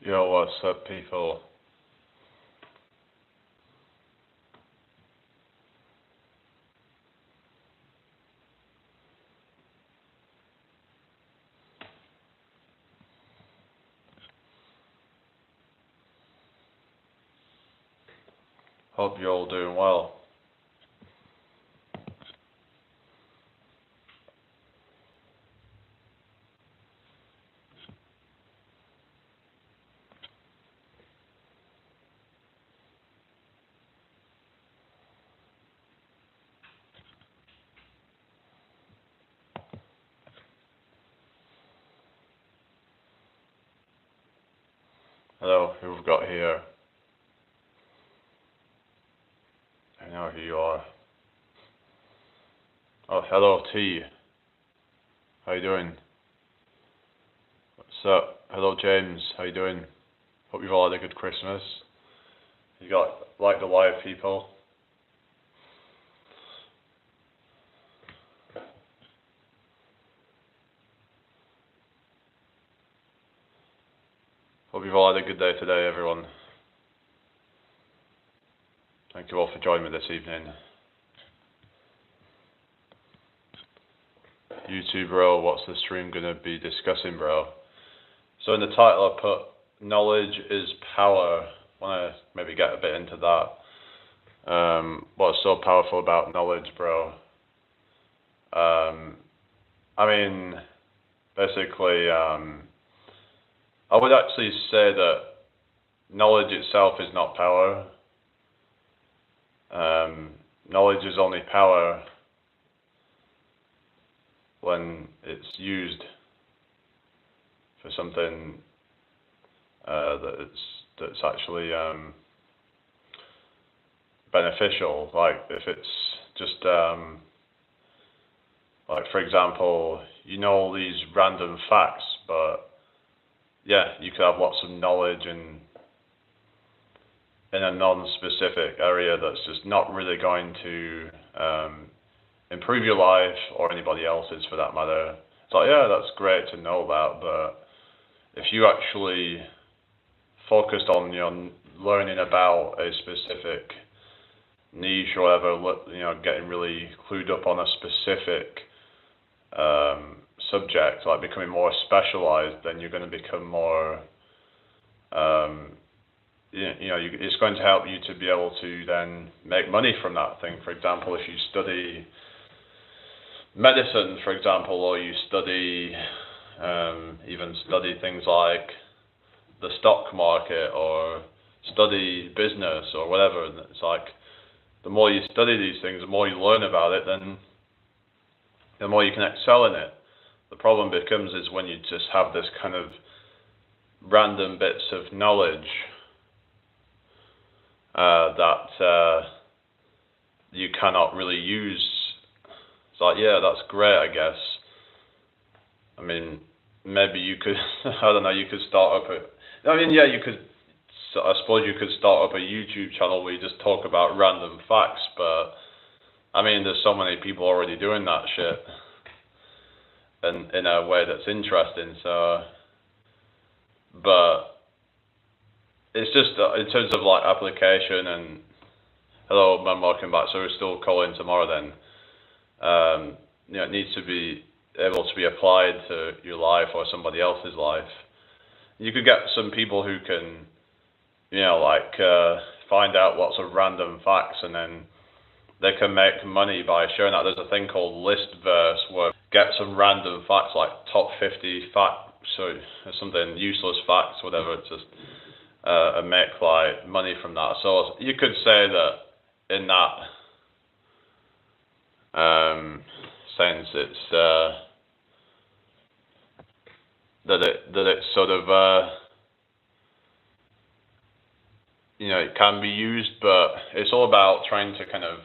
Yo, what's up, people? Hope you're all doing well. Hello, who we've got here? I know who you are. Oh, hello, T. How you doing? What's up? Hello, James. How you doing? Hope you've all had a good Christmas. You got like the live people? Hope you've all had a good day today, everyone. Thank you all for joining me this evening. YouTube, bro, what's the stream gonna be discussing, bro? So in the title I put, knowledge is power. Wanna maybe get a bit into that. What's so powerful about knowledge, bro? I mean, basically, I would actually say that knowledge itself is not power. Knowledge is only power when it's used for something that's actually beneficial. Like if it's just like, for example, you know all these random facts, but yeah, you could have lots of knowledge in a non-specific area that's just not really going to improve your life or anybody else's for that matter. It's like, yeah, that's great to know that, but if you actually focused on learning about a specific niche or whatever, getting really clued up on a specific subject, like becoming more specialized, then you're going to become more it's going to help you to be able to then make money from that thing. For example, if you study medicine, for example, or you study even study things like the stock market or study business or whatever, and it's like the more you study these things, the more you learn about it, then the more you can excel in it. The problem becomes is when you just have this kind of random bits of knowledge that you cannot really use. It's like, yeah, that's great, I guess. I mean, maybe you could, I don't know, you could start up you could, I suppose you could start up a YouTube channel where you just talk about random facts, but I mean, there's so many people already doing that shit in a way that's interesting, so, but it's just in terms of like application and hello, man, welcome back. So we're still calling tomorrow then. It needs to be able to be applied to your life or somebody else's life. You could get some people who can, find out lots of random facts and then they can make money by sharing that. There's a thing called Listverse where get some random facts like top 50 facts or something, useless facts, whatever, just and make like money from that. So you could say that in that sense, it's that it's sort of it can be used, but it's all about trying to kind of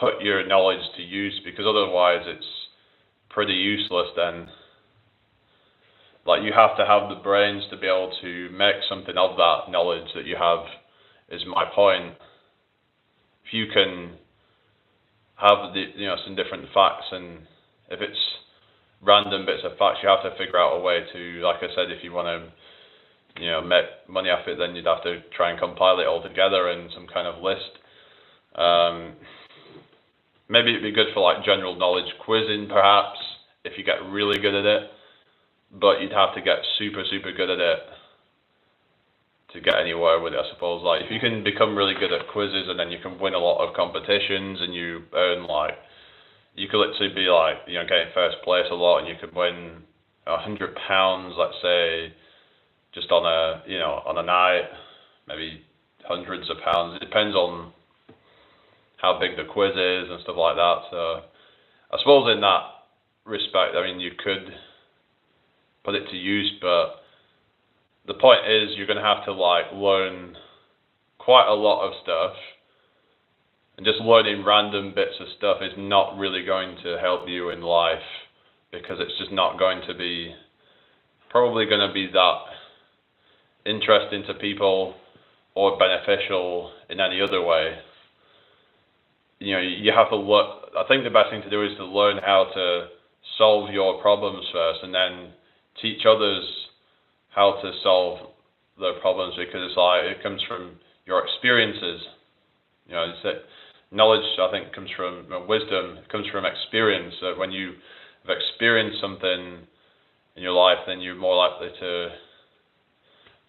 put your knowledge to use, because otherwise it's pretty useless then. Like, you have to have the brains to be able to make something of that knowledge that you have, is my point. If you can have some different facts, and if it's random bits of facts, you have to figure out a way to, like I said, if you want to make money off it, then you'd have to try and compile it all together in some kind of list. Maybe it'd be good for like general knowledge quizzing, perhaps, if you get really good at it. But you'd have to get super good at it to get anywhere with it, I suppose. Like, if you can become really good at quizzes and then you can win a lot of competitions and you earn like, you could literally be like, getting first place a lot, and you could win £100, let's say, just on a night, maybe hundreds of pounds. It depends on how big the quiz is and stuff like that. So I suppose in that respect, I mean, you could put it to use, but the point is you're going to have to like learn quite a lot of stuff, and just learning random bits of stuff is not really going to help you in life, because it's just not going to be probably going to be that interesting to people or beneficial in any other way. You have to look. I think the best thing to do is to learn how to solve your problems first, and then teach others how to solve their problems, because it's like it comes from your experiences. Knowledge, I think, comes from wisdom. It comes from experience. So when you have experienced something in your life, then you're more likely to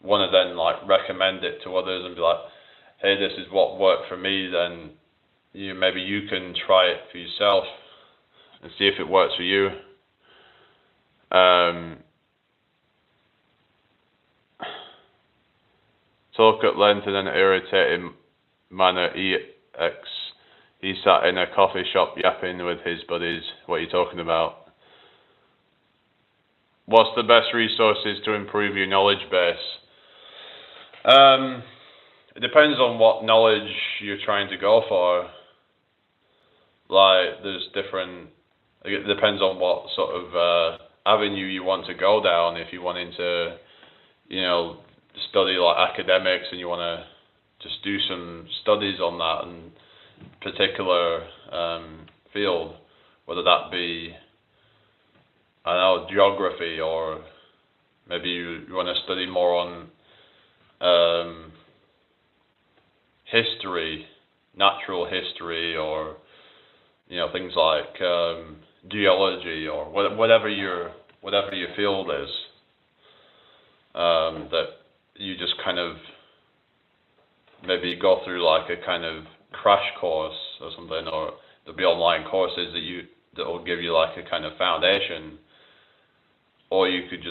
want to then like recommend it to others and be like, hey, this is what worked for me. Then maybe you can try it for yourself and see if it works for you. Talk at length in an irritating manner. EX. He sat in a coffee shop yapping with his buddies. What are you talking about? What's the best resources to improve your knowledge base? It depends on what knowledge you're trying to go for. Like, it depends on what sort of avenue you want to go down. If you're wanting to, study like academics, and you want to just do some studies on that and particular field, whether that be, I don't know, geography, or maybe you want to study more on history, natural history, or things like geology, or whatever your field is, that you just kind of maybe go through like a kind of crash course or something, or there'll be online courses that will give you like a kind of foundation, or you could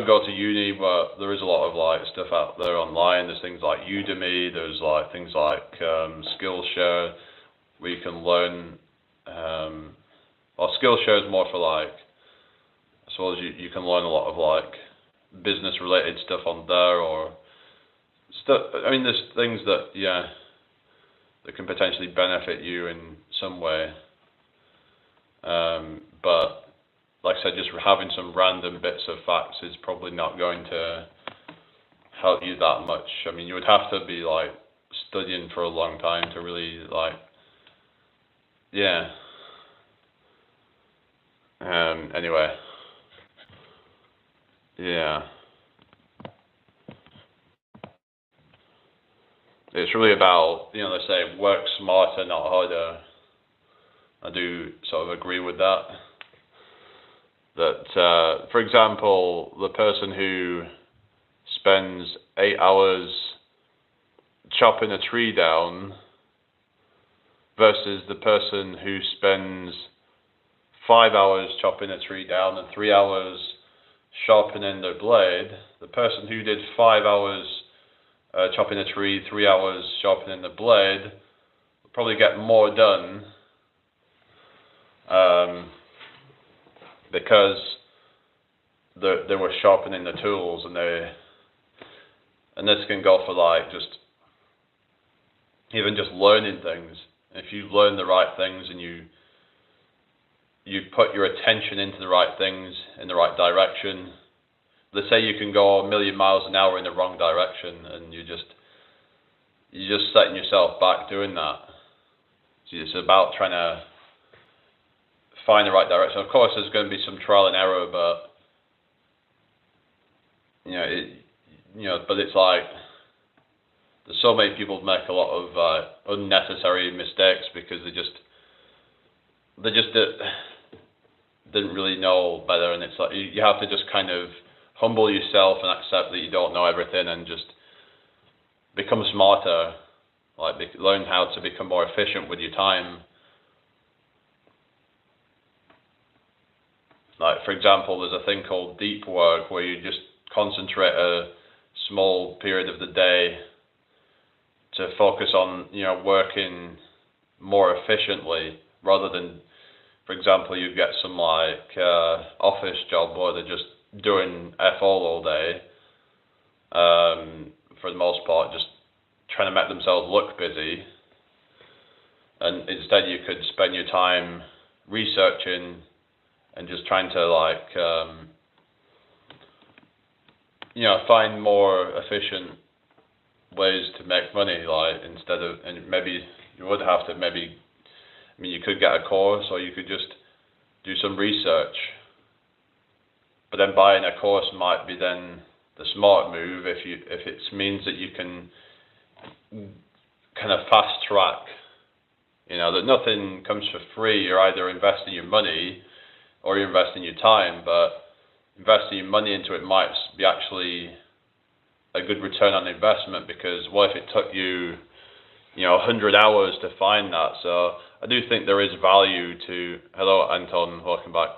go to uni, but there is a lot of like stuff out there online. There's things like Udemy, there's like things like Skillshare, where you can learn. Well, Skillshare is more for like, I suppose you can learn a lot of like business related stuff on there, or stuff. I mean, there's things that that can potentially benefit you in some way. But like I said, just having some random bits of facts is probably not going to help you that much. I mean, you would have to be like studying for a long time to really like, anyway, it's really about, they say work smarter, not harder. I do sort of agree with that. That, for example, the person who spends 8 hours chopping a tree down versus the person who spends 5 hours chopping a tree down and 3 hours sharpening their blade, the person who did 5 hours chopping a tree, 3 hours sharpening the blade, will probably get more done, because they were sharpening the tools, and this can go for like just even just learning things. If you learn the right things and you put your attention into the right things in the right direction, let's say you can go a million miles an hour in the wrong direction, and you're just setting yourself back doing that. So it's about trying to find the right direction. Of course, there's going to be some trial and error, but but it's like there's so many people make a lot of unnecessary mistakes because they just didn't really know better, and it's like you have to just kind of humble yourself and accept that you don't know everything and just become smarter, like learn how to become more efficient with your time. Like, for example, there's a thing called deep work where you just concentrate a small period of the day to focus on, working more efficiently rather than, for example, you get some like office job where they're just doing F all day, for the most part, just trying to make themselves look busy. And instead you could spend your time researching and just trying to find more efficient ways to make money, and maybe you would have to you could get a course, or you could just do some research. But then buying a course might be then the smart move if it means that you can kind of fast track, that nothing comes for free. You're either investing your money or you're investing your time, but investing your money into it might be actually a good return on investment, because what if it took you 100 hours to find that? So I do think there is value to, hello Anton, welcome back.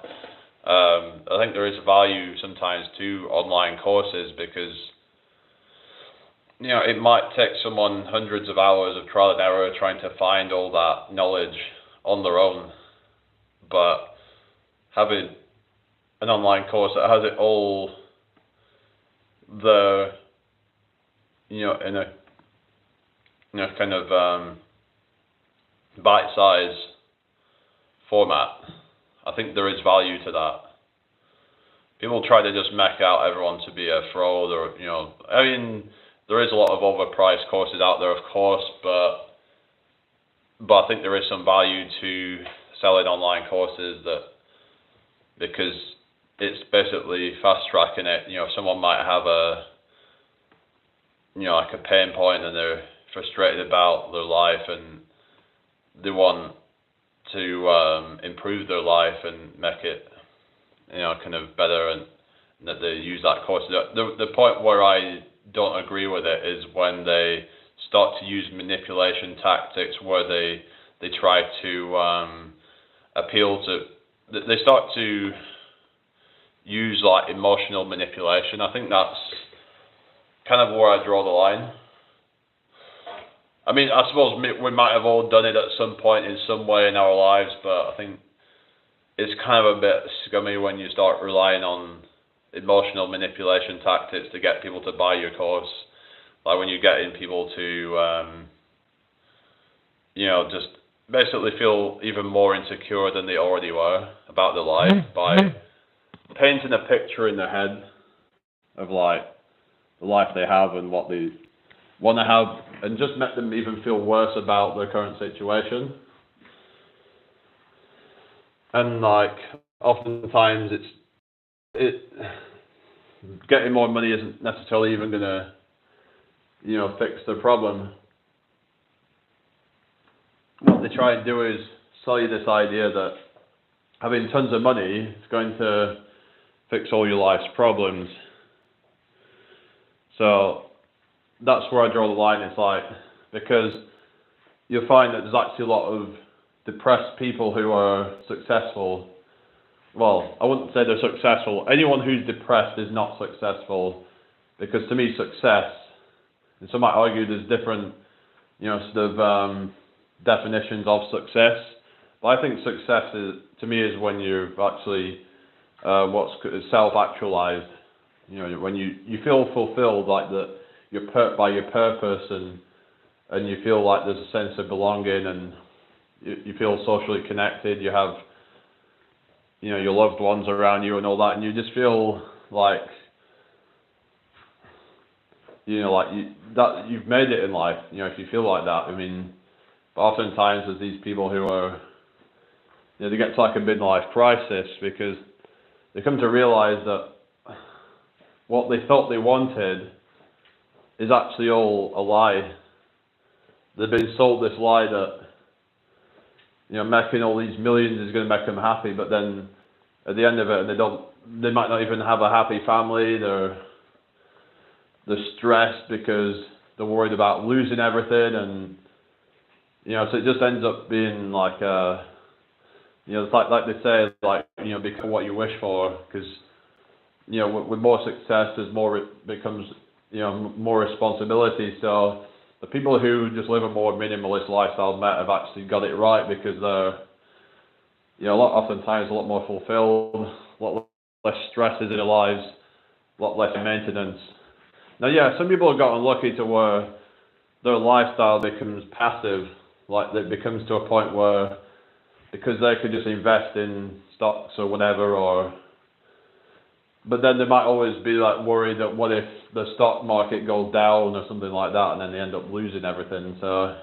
I think there is value sometimes to online courses, because it might take someone hundreds of hours of trial and error trying to find all that knowledge on their own, but having an online course that has it all there, in a kind of bite-size format, I think there is value to that. People try to just make out everyone to be a fraud, or there is a lot of overpriced courses out there, of course, but I think there is some value to selling online courses, because it's basically fast tracking it. Someone might have like a pain point, and they're frustrated about their life, and they want to improve their life and make it kind of better, and that they use that course. The point where I don't agree with it is when they start to use manipulation tactics, where they try to appeal to, they start to use like emotional manipulation. I think that's kind of where I draw the line. I suppose we might have all done it at some point in some way in our lives, but I think it's kind of a bit scummy when you start relying on emotional manipulation tactics to get people to buy your course. Like when you're getting people to, just basically feel even more insecure than they already were about their life by painting a picture in their head of like the life they have and what they want to have, and just make them even feel worse about their current situation. And like oftentimes getting more money isn't necessarily even gonna fix the problem. What they try and do is sell you this idea that having tons of money is going to fix all your life's problems. So that's where I draw the line. It's like, because you'll find that there's actually a lot of depressed people who are successful. Well, I wouldn't say they're successful. Anyone who's depressed is not successful, because to me, success, and some might argue there's different, definitions of success. But I think success is when you've actually what's self-actualized. When you feel fulfilled, like that you're by your purpose, and you feel like there's a sense of belonging, and you feel socially connected. You have your loved ones around you and all that, and you just feel like that you've made it in life. If you feel like that, but oftentimes there's these people who are, they get to like a midlife crisis, because they come to realize that what they thought they wanted is actually all a lie. They've been sold this lie that, you know, making all these millions is going to make them happy, but then at the end of it, they might not even have a happy family. They're stressed because they're worried about losing everything, and you know, so it just ends up being like, you know, it's like they say, like, you know, become what you wish for, because, you know, with more success, there's more, it becomes, you know, more responsibility. So the people who just live a more minimalist lifestyle have actually got it right, because they're, you know, oftentimes a lot more fulfilled, a lot less stresses in their lives, a lot less maintenance. Now, yeah, some people have got unlucky to where their lifestyle becomes passive, like it becomes to a point where, because they could just invest in stocks or whatever, or, but then they might always be like worried that what if the stock market goes down or something like that, and then they end up losing everything. So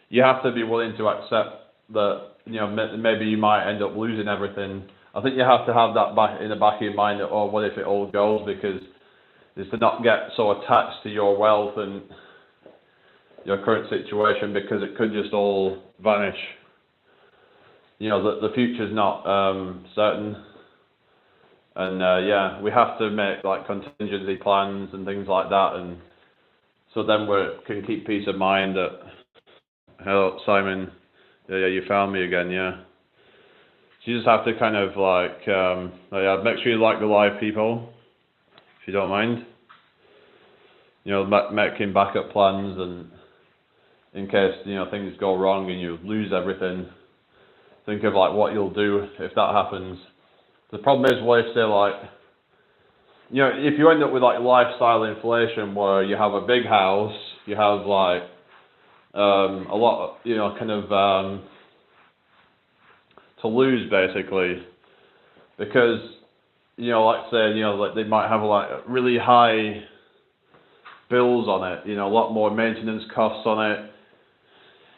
you have to be willing to accept that, you know, maybe you might end up losing everything. I think you have to have that back in the back of your mind that, oh, what if it all goes, because is to not get so attached to your wealth and your current situation, because it could just all vanish. You know, the future's not certain, and yeah, we have to make like contingency plans and things like that, and so then we can keep peace of mind that, hello Simon, yeah, you found me again, yeah. So you just have to kind of like, yeah, make sure you like the live people, if you don't mind. You know, making backup plans, and in case, you know, things go wrong and you lose everything, think of like what you'll do if that happens. The problem is, what if say like, you know, if you end up with like lifestyle inflation where you have a big house, you have like a lot of, you know, kind of to lose basically, because, you know, like say, you know, like they might have like really high bills on it, you know, a lot more maintenance costs on it.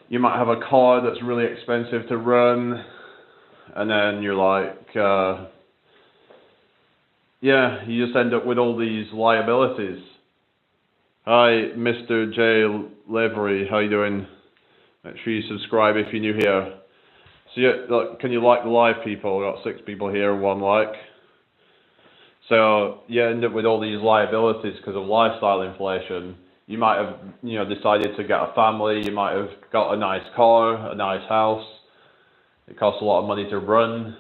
You might have a car that's really expensive to run, and then you're like, yeah, you just end up with all these liabilities. Hi, Mr. J. Lavery, how you doing? Make sure you subscribe if you're new here. So yeah, look, can you like the live people? We've got 6 people here, 1 like. So you end up with all these liabilities because of lifestyle inflation. You might have, you know, decided to get a family. You might have got a nice car, a nice house. It costs a lot of money to run.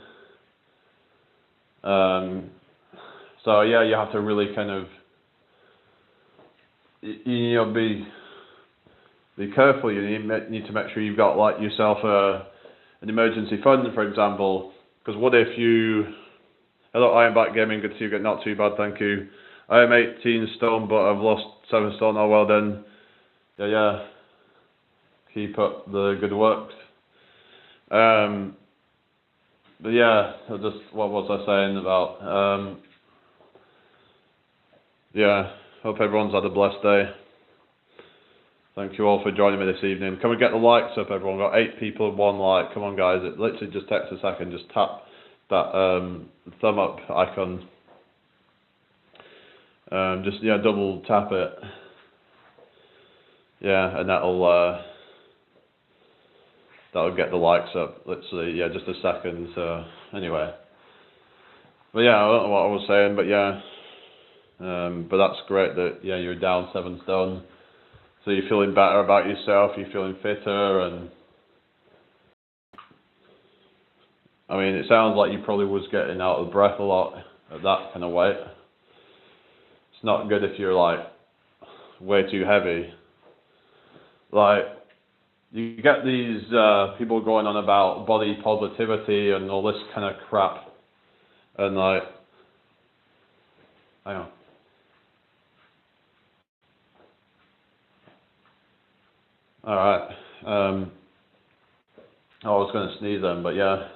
So yeah, you have to really kind of, you know, be careful. You need to make sure you've got like yourself an emergency fund, for example. Because what if you, hello, I am back gaming. Good to see you. Not too bad, thank you. I am 18 stone, but I've lost 7 stone. Oh well then. Yeah. Keep up the good work. But yeah, what was I saying about? Yeah, hope everyone's had a blessed day. Thank you all for joining me this evening. Can we get the likes up, everyone? We've got 8 people and 1 like. Come on, guys. It literally just takes a second. Just tap that thumb up icon. Just, yeah, double tap it. Yeah, and that'll get the likes up. Literally, yeah, just a second. So anyway, but yeah, I don't know what I was saying, but yeah, but that's great that, yeah, you're down 7 stone. So you're feeling better about yourself. You're feeling fitter, and I mean, it sounds like you probably was getting out of breath a lot at that kind of weight. It's not good if you're like way too heavy. Like, you get these people going on about body positivity and all this kind of crap, and like, hang on. All right. I was going to sneeze then, but yeah.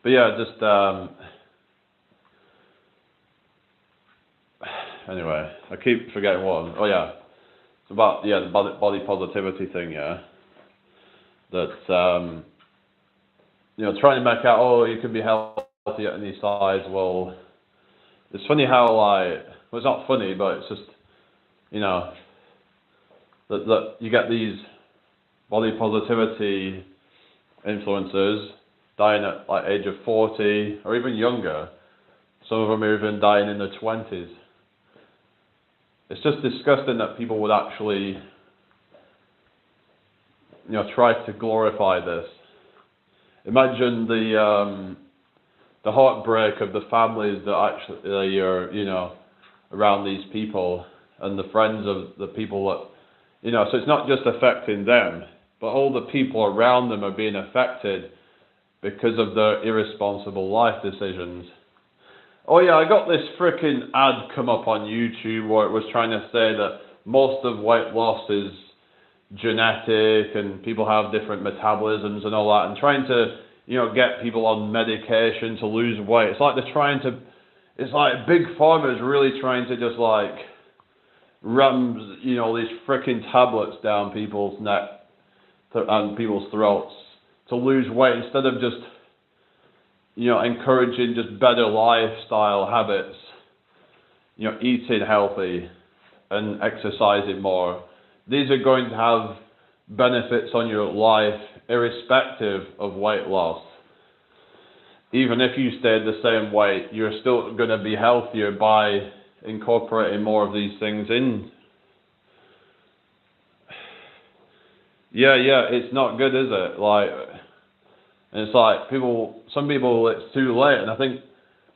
But yeah, just anyway, I keep forgetting what. Oh yeah, it's about, yeah, the body positivity thing. Yeah, that you know, trying to make out, oh, you can be healthy at any size. Well, it's funny how, like, well, it's not funny, but it's just, you know, that you get these body positivity influencers dying at like age of 40 or even younger. Some of them are even dying in their 20s. It's just disgusting that people would actually, try to glorify this. Imagine the heartbreak of the families that actually are, around these people and the friends of the people that, so it's not just affecting them, but all the people around them are being affected because of their irresponsible life decisions. Oh yeah, I got this freaking ad come up on YouTube where it was trying to say that most of weight loss is genetic and people have different metabolisms and all that, and trying to, get people on medication to lose weight. It's like it's like big pharma is really trying to just like ram, these freaking tablets down people's neck and people's throats to lose weight instead of just, encouraging just better lifestyle habits, eating healthy and exercising more. These are going to have benefits on your life irrespective of weight loss. Even if you stayed the same weight, you're still going to be healthier by incorporating more of these things in. Yeah, it's not good, is it? It's like some people, it's too late, and I think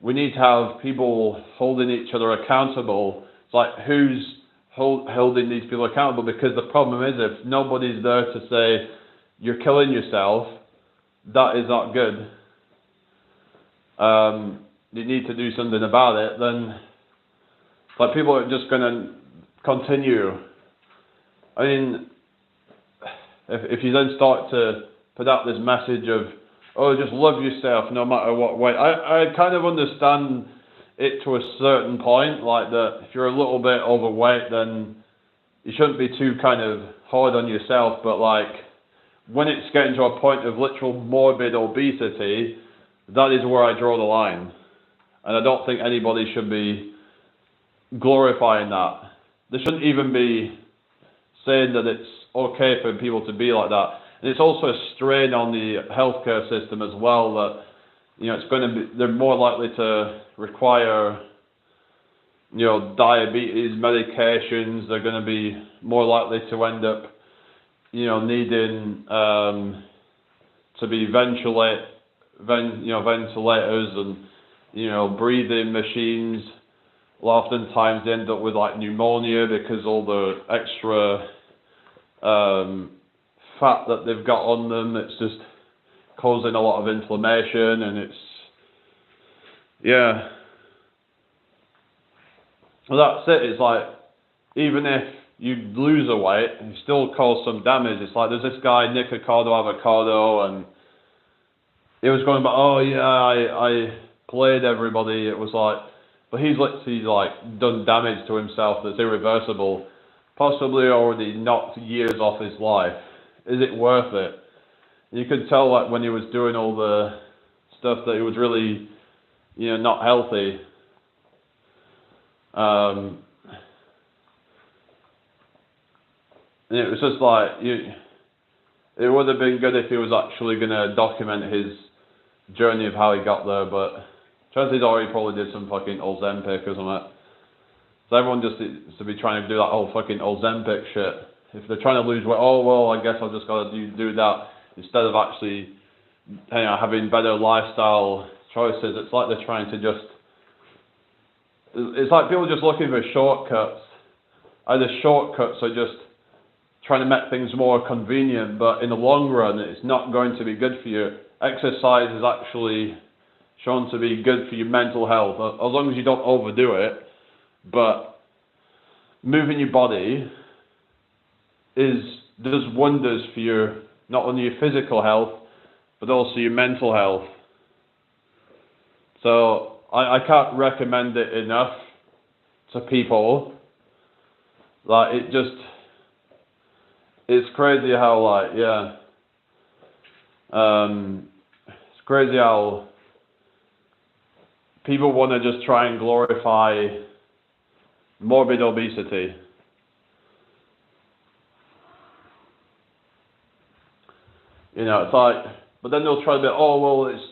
we need to have people holding each other accountable. It's like, who's holding these people accountable? Because the problem is, if nobody's there to say, you're killing yourself, that is not good. You need to do something about it. Then, like, people are just going to continue. I mean, if you then start to put out this message of, oh, just love yourself no matter what weight. I kind of understand it to a certain point, like that if you're a little bit overweight, then you shouldn't be too kind of hard on yourself, but like when it's getting to a point of literal morbid obesity, that is where I draw the line. And I don't think anybody should be glorifying that. They shouldn't even be saying that it's okay for people to be like that. And it's also a strain on the healthcare system as well, that they're more likely to require diabetes medications. They're going to be more likely to end up needing to be ventilators and breathing machines. Oftentimes they end up with like pneumonia because all the extra fat that they've got on them, it's just causing a lot of inflammation, and well, that's it. It's like, even if you lose a weight, you still cause some damage. It's like, there's this guy, Nick Avocado, and he was going about, oh yeah, I played everybody. It was like, but he's literally like done damage to himself that's irreversible, possibly already knocked years off his life. Is it worth it? You could tell like when he was doing all the stuff that he was really, not healthy. And it was just like, it would have been good if he was actually going to document his journey of how he got there, but chances are he probably did some fucking Ozempic or something. So everyone just seems to be trying to do that whole fucking Ozempic shit. If they're trying to lose weight, oh well, I guess I've just got to do that, instead of actually having better lifestyle choices. It's like they're trying to just, it's like people just looking for shortcuts. Either shortcuts or just trying to make things more convenient, but in the long run it's not going to be good for you. Exercise is actually shown to be good for your mental health, as long as you don't overdo it. But moving your body does wonders for your, not only your physical health, but also your mental health. So I can't recommend it enough to people. Like, it's crazy how it's crazy how people want to just try and glorify morbid obesity. You know, it's like, but then they'll try to be, oh well, it's,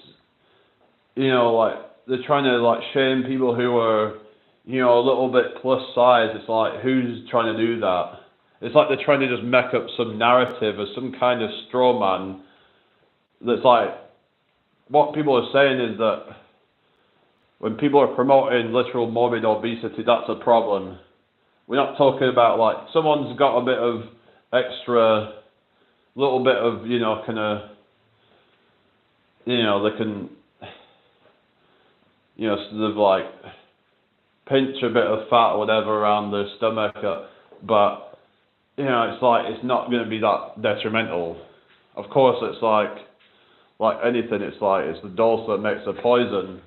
you know, like they're trying to like shame people who are, you know, a little bit plus size. It's like, who's trying to do that? It's like they're trying to just make up some narrative or some kind of straw man. That's like, what people are saying is that when people are promoting literal morbid obesity, that's a problem. We're not talking about like someone's got a bit of extra, little bit of, you know, kind of, you know, they can, you know, sort of like pinch a bit of fat or whatever around their stomach, but, you know, it's like, it's not going to be that detrimental. Of course, it's like anything, it's like, it's the dose that makes the poison.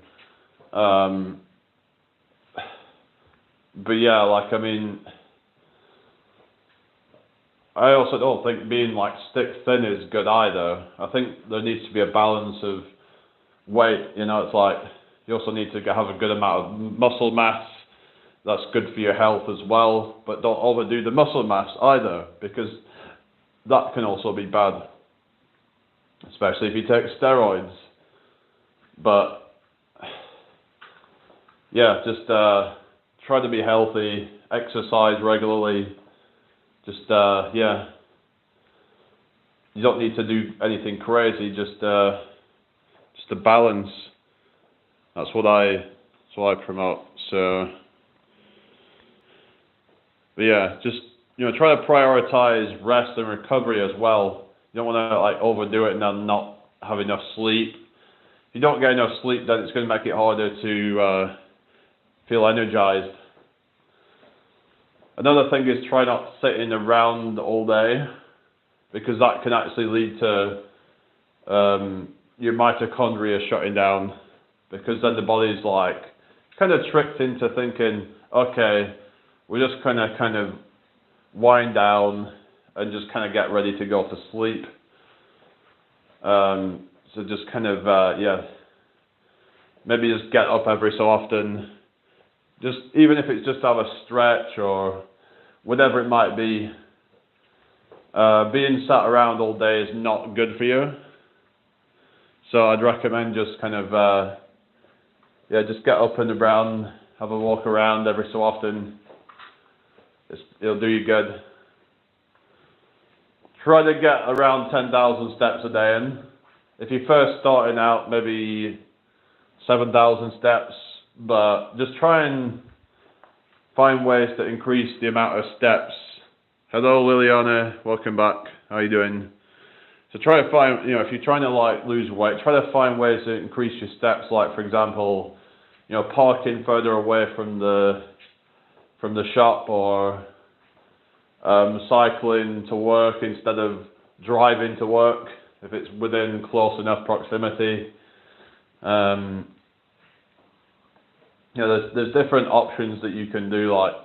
But yeah, like, I mean, I also don't think being like stick thin is good either. I think there needs to be a balance of weight, you know, it's like, you also need to have a good amount of muscle mass. That's good for your health as well, but don't overdo the muscle mass either, because that can also be bad, especially if you take steroids. But yeah, just try to be healthy, exercise regularly. Just yeah, you don't need to do anything crazy. Just a balance. That's what I promote. So, but yeah, just, you know, try to prioritize rest and recovery as well. You don't want to like overdo it and then not have enough sleep. If you don't get enough sleep, then it's going to make it harder to feel energized. Another thing is try not sitting around all day, because that can actually lead to your mitochondria shutting down, because then the body's like kind of tricked into thinking, okay, we're just kind of wind down and just kind of get ready to go to sleep. So just kind of yeah, maybe just get up every so often. Just even if it's just have a stretch or whatever it might be. Being sat around all day is not good for you. So I'd recommend just kind of yeah, just get up and around, have a walk around every so often. It'll do you good. Try to get around 10,000 steps a day in. If you're first starting out, maybe 7,000 steps, but just try and find ways to increase the amount of steps. Hello Liliana, welcome back. How are you doing? So try to find, you know, if you're trying to like lose weight, try to find ways to increase your steps. Like for example, you know, parking further away from the shop, or cycling to work instead of driving to work if it's within close enough proximity. You know, there's different options that you can do, like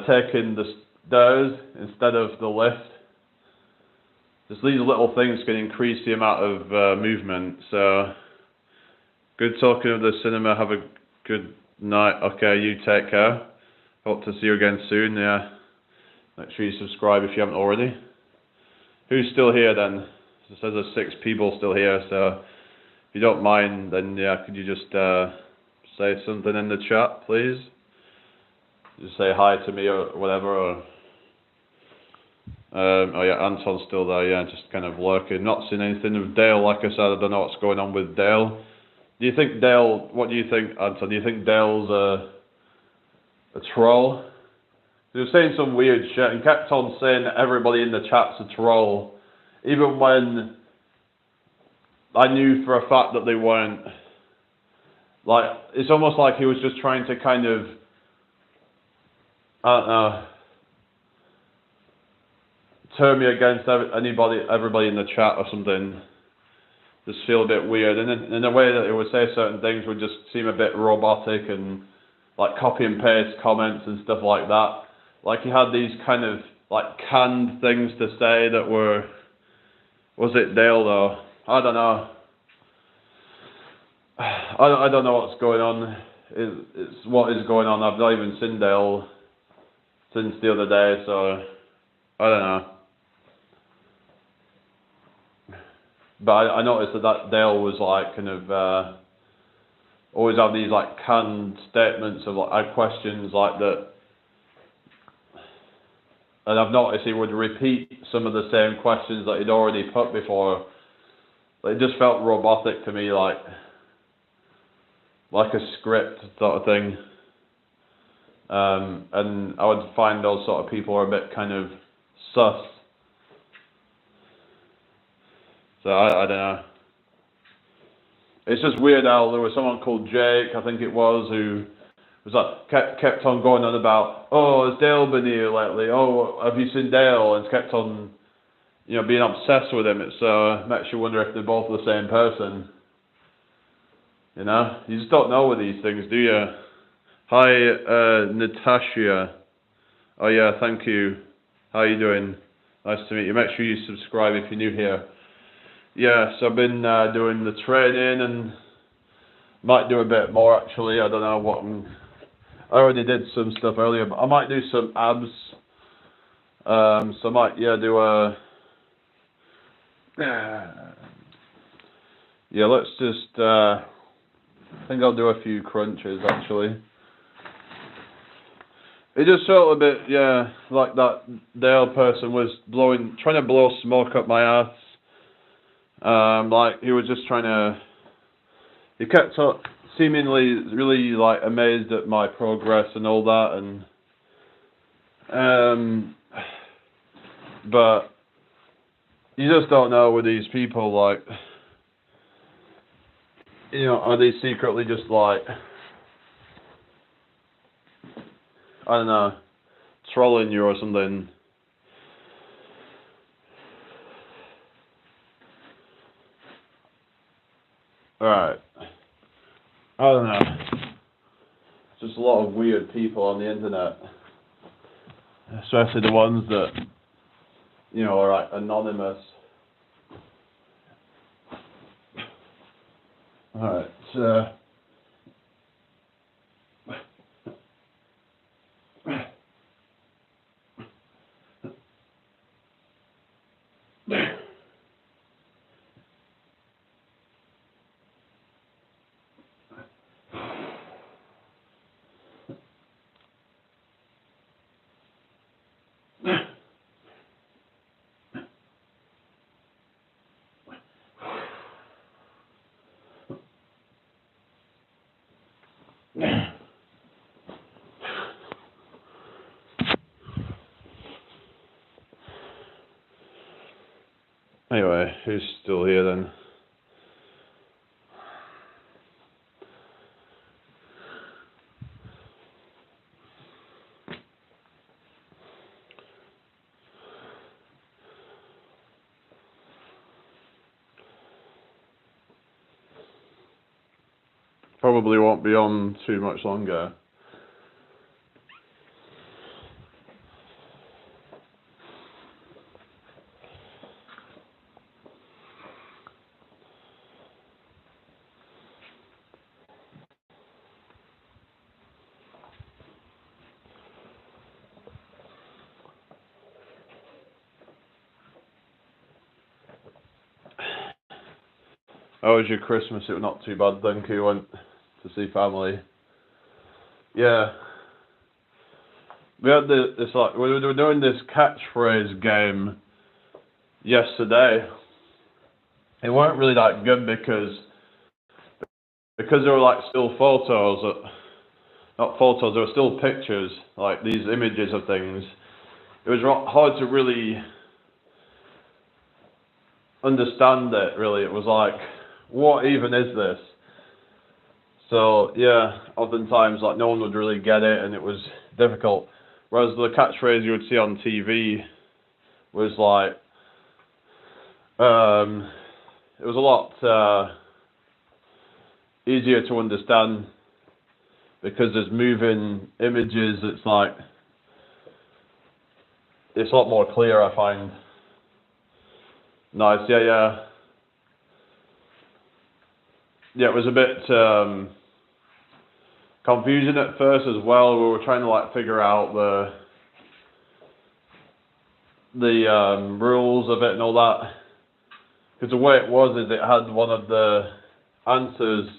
taking the stairs instead of the lift. Just these little things can increase the amount of movement. So, good talking of the cinema. Have a good night. Okay, you take care. Hope to see you again soon. Yeah. Make sure you subscribe if you haven't already. Who's still here then? It says there's 6 people still here. So, if you don't mind, then yeah, could you just say something in the chat, please? Just say hi to me or whatever. Or oh yeah, Anton's still there. Yeah, just kind of lurking. Not seeing anything of Dale. Like I said, I don't know what's going on with Dale. Do you think Dale? What do you think, Anton? Do you think Dale's a troll? He was saying some weird shit and kept on saying that everybody in the chat's a troll, even when I knew for a fact that they weren't. Like, it's almost like he was just trying to kind of, I don't know, turn me against everybody in the chat or something. Just feel a bit weird, and in a way that he would say certain things would just seem a bit robotic and like copy and paste comments and stuff like that. Like he had these kind of like canned things to say that were, was it Dale though? I don't know. I don't know what's going on. It's what is going on. I've not even seen Dale since the other day, so I don't know. But I noticed that Dale was like kind of always have these like canned statements of like questions like that, and I've noticed he would repeat some of the same questions that he'd already put before. It just felt robotic to me, like a script sort of thing. And I would find those sort of people are a bit kind of sus. So I don't know. It's just weird how there was someone called Jake, I think it was, who was like kept on going on about, oh, has Dale been here lately? Oh, have you seen Dale? And kept on, being obsessed with him. It makes you wonder if they're both the same person. You just don't know with these things, do you? Hi, Natasha. Oh yeah, thank you. How are you doing? Nice to meet you. Make sure you subscribe if you're new here. Yeah, so I've been doing the training and might do a bit more actually. I don't know what I already did some stuff earlier, but I might do some abs. So I might do a let's just I think I'll do a few crunches actually. It just felt a bit like that Dale person was trying to blow smoke up my ass. Like he was just he kept seemingly really like amazed at my progress and all that, and but you just don't know with these people, like, are they secretly just like, I don't know, trolling you or something. Alright. I don't know. Just a lot of weird people on the internet. Especially the ones that, are like anonymous. Alright, so... Anyway, who's still here then? Probably won't be on too much longer. How was your Christmas? It was not too bad, thank you. Went to see family. Yeah. We had we were doing this catchphrase game yesterday. It weren't really that good because there were like still photos, not photos, there were still pictures, like these images of things. It was hard to really understand it, really. It was like, what even is this? So yeah, oftentimes like no one would really get it and it was difficult. Whereas the catchphrase you would see on TV was like, it was a lot easier to understand because there's moving images. It's like, it's a lot more clear, I find. Nice, yeah. Yeah, it was a bit confusing at first as well. We were trying to like figure out the rules of it and all that. because the way it was is it had one of the answers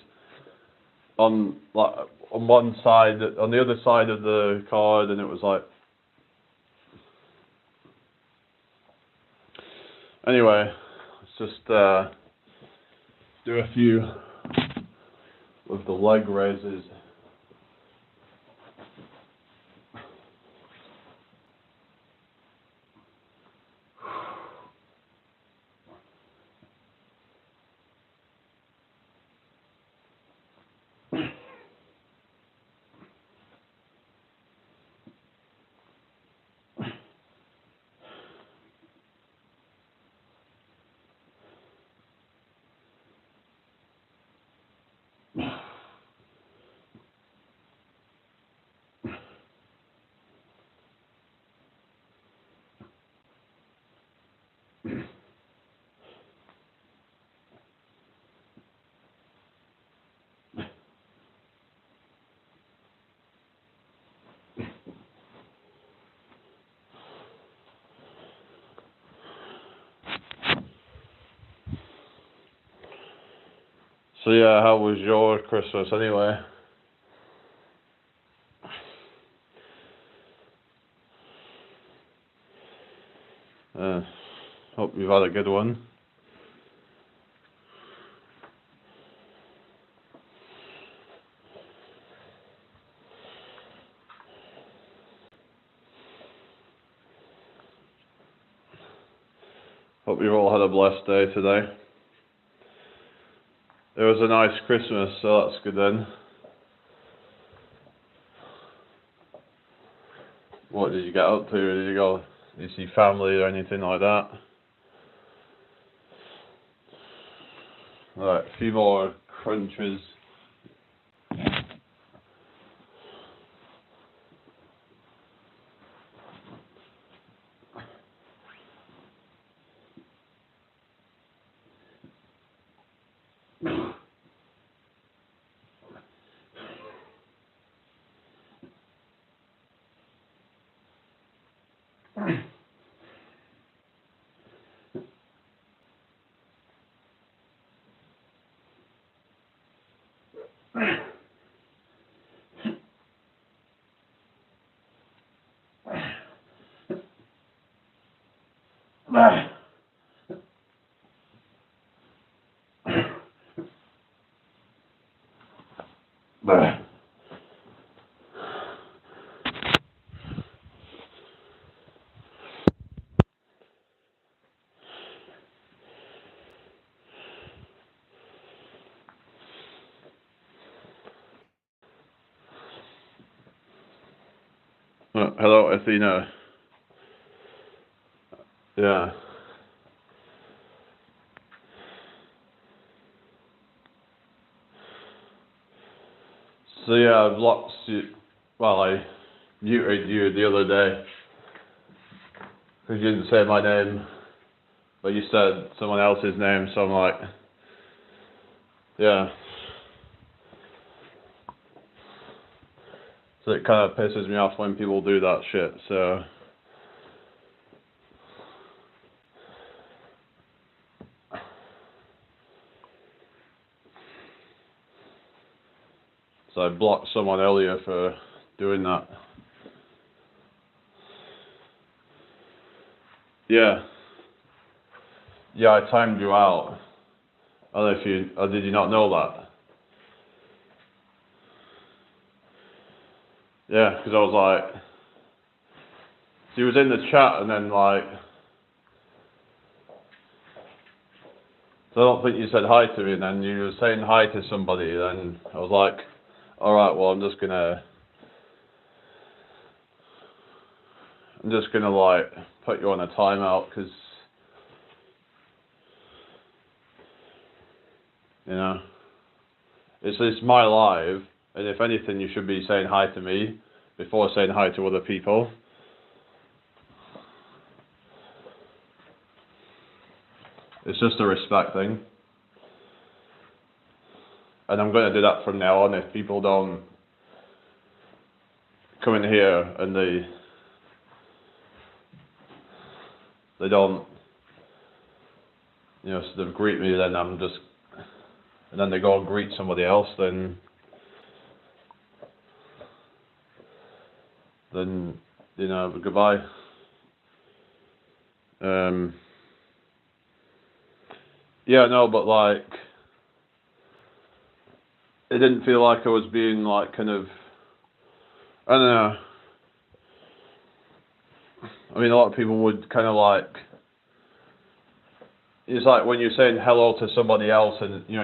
on like on one side, on the other side of the card, and it was like. Anyway, let's just do a few with the leg raises. So yeah, how was your Christmas anyway? Hope you've had a good one. Hope you've all had a blessed day today. It was a nice Christmas, so that's good then. What did you get up to? Did you see family or anything like that? Alright, a few more crunches. Hello, Athena. Yeah. So yeah, I blocked you. Well, I muted you the other day because you didn't say my name, but you said someone else's name. So I'm like, yeah. So it kind of pisses me off when people do that shit. So. So I blocked someone earlier for doing that. Yeah. Yeah, I timed you out. I don't know if you, or did you not know that? Yeah, because I was like, she was in the chat and then like, so I don't think you said hi to me and then you were saying hi to somebody and I was like, alright, well I'm just gonna like put you on a timeout because, you know, it's my live and if anything you should be saying hi to me before saying hi to other people. It's just a respect thing. And I'm going to do that from now on if people don't come in here and they don't, sort of greet me, then and then they go and greet somebody else, then goodbye. Yeah, no, but like, it didn't feel like I was being like kind of, I don't know. I mean, a lot of people would kind of like, it's like when you're saying hello to somebody else and, I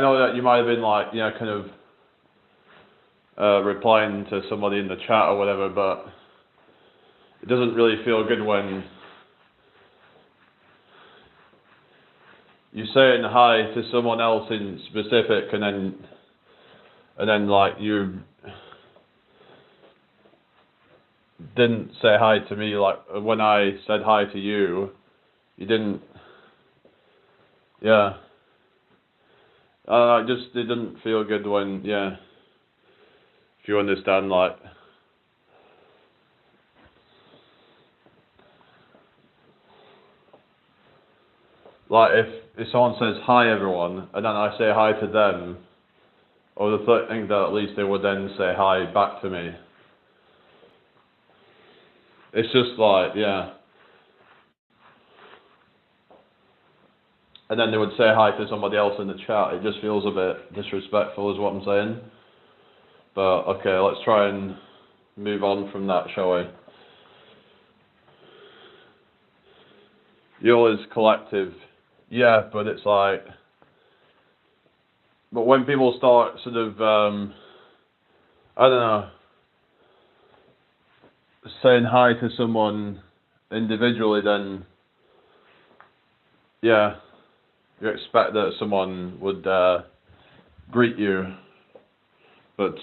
know that you might have been like, kind of replying to somebody in the chat or whatever, but it doesn't really feel good when you're saying hi to someone else in specific and then like you didn't say hi to me, like when I said hi to you, you didn't, yeah. It didn't feel good when, if you understand, like, if someone says hi everyone, and then I say hi to them, I would think that at least they would then say hi back to me. It's just like, and then they would say hi to somebody else in the chat. It just feels a bit disrespectful is what I'm saying. But okay, let's try and move on from that, shall we? YOLO is collective. Yeah, but it's like, but when people start sort of, I don't know, saying hi to someone individually, then, you expect that someone would greet you. But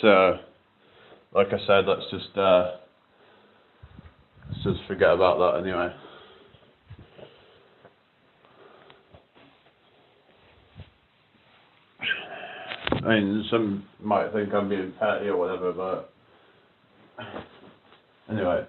like I said, let's just forget about that anyway. I mean, some might think I'm being petty or whatever, but anyway.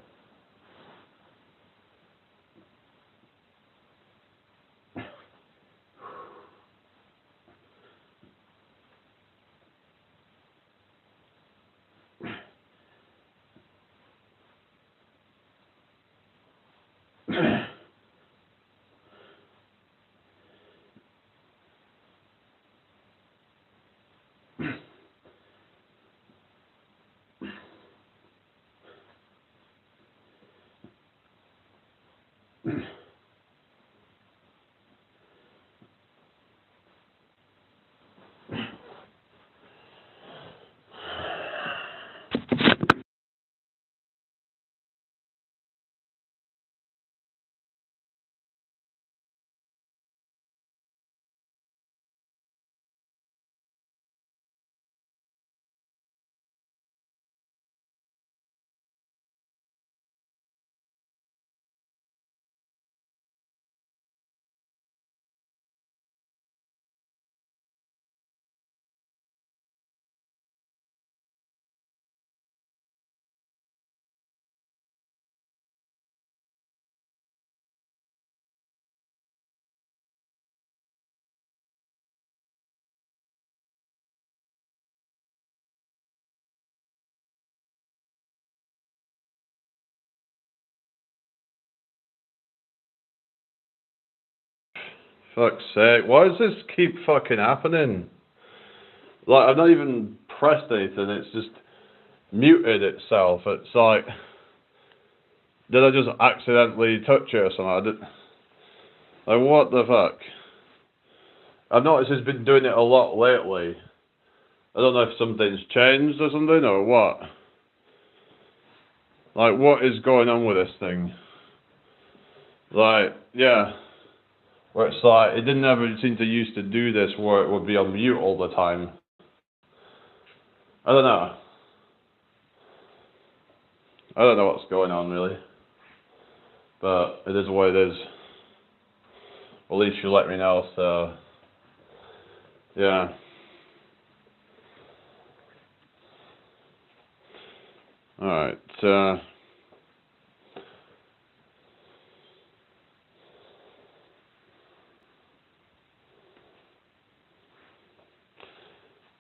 Fuck's sake, why does this keep fucking happening? Like, I've not even pressed anything, it's just muted itself. It's like, did I just accidentally touch it or something? Like, what the fuck? I've noticed it's been doing it a lot lately. I don't know if something's changed or something, or what. Like, what is going on with this thing? Like, where it's like, it didn't ever seem to used to do this where it would be on mute all the time. I don't know. I don't know what's going on, really. But it is what it is. At least you let me know, so... yeah. Alright,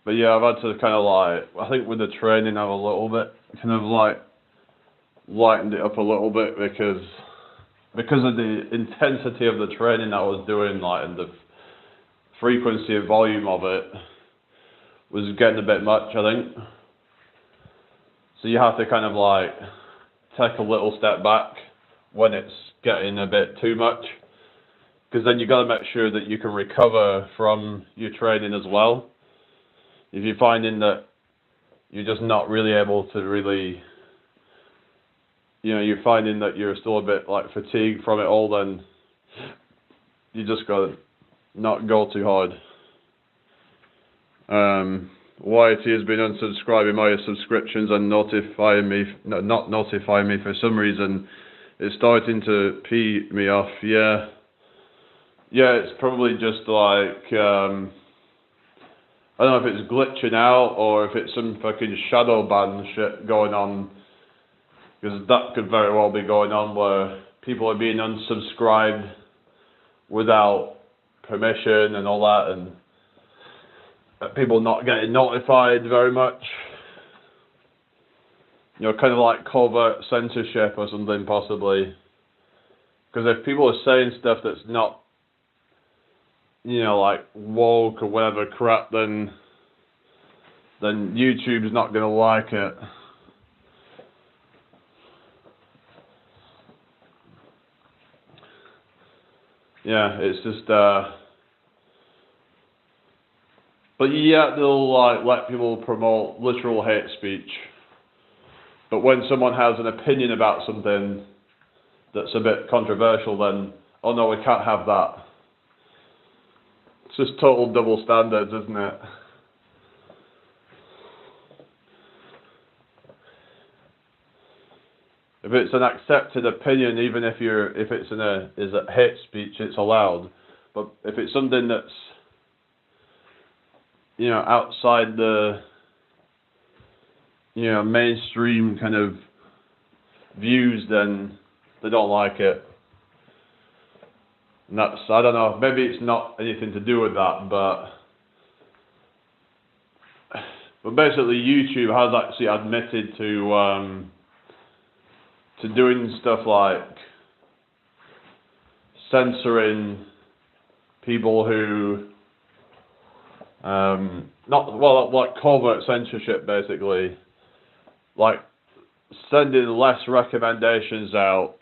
But yeah, I've had to kind of like, I think with the training I've a little bit kind of like lightened it up a little bit because of the intensity of the training I was doing, like, and the frequency and volume of it was getting a bit much, I think. So you have to kind of like take a little step back when it's getting a bit too much, because then you got to make sure that you can recover from your training as well. If you're finding that you're just not really able to really, you're finding that you're still a bit like fatigued from it all, then you just got to not go too hard. YT has been unsubscribing my subscriptions and not notifying me for some reason. It's starting to pee me off. Yeah, it's probably just like, I don't know if it's glitching out or if it's some fucking shadow ban shit going on, because that could very well be going on where people are being unsubscribed without permission and all that, and people not getting notified very much. Kind of like covert censorship or something, possibly. Because if people are saying stuff that's not, like woke or whatever crap, then YouTube's not going to like it. Yeah, it's just, but yeah, they'll like let people promote literal hate speech. But when someone has an opinion about something that's a bit controversial, then, oh no, we can't have that. It's just total double standards, isn't it? If it's an accepted opinion, even if it's a hate speech, it's allowed. But if it's something that's, outside the, mainstream kind of views, then they don't like it. And that's, I don't know, maybe it's not anything to do with that, but basically YouTube has actually admitted to doing stuff like censoring people who, like covert censorship, basically, like sending less recommendations out,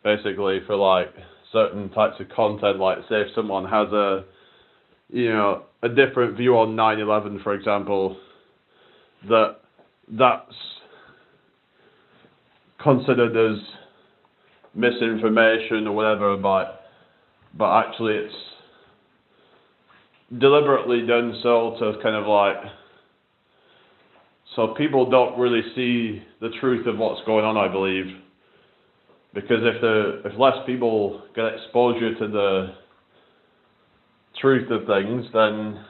basically, for like certain types of content. Like, say if someone has a different view on 9/11, for example, that's considered as misinformation or whatever, but actually it's deliberately done so to kind of like, so people don't really see the truth of what's going on, I believe. Because if less people get exposure to the truth of things, then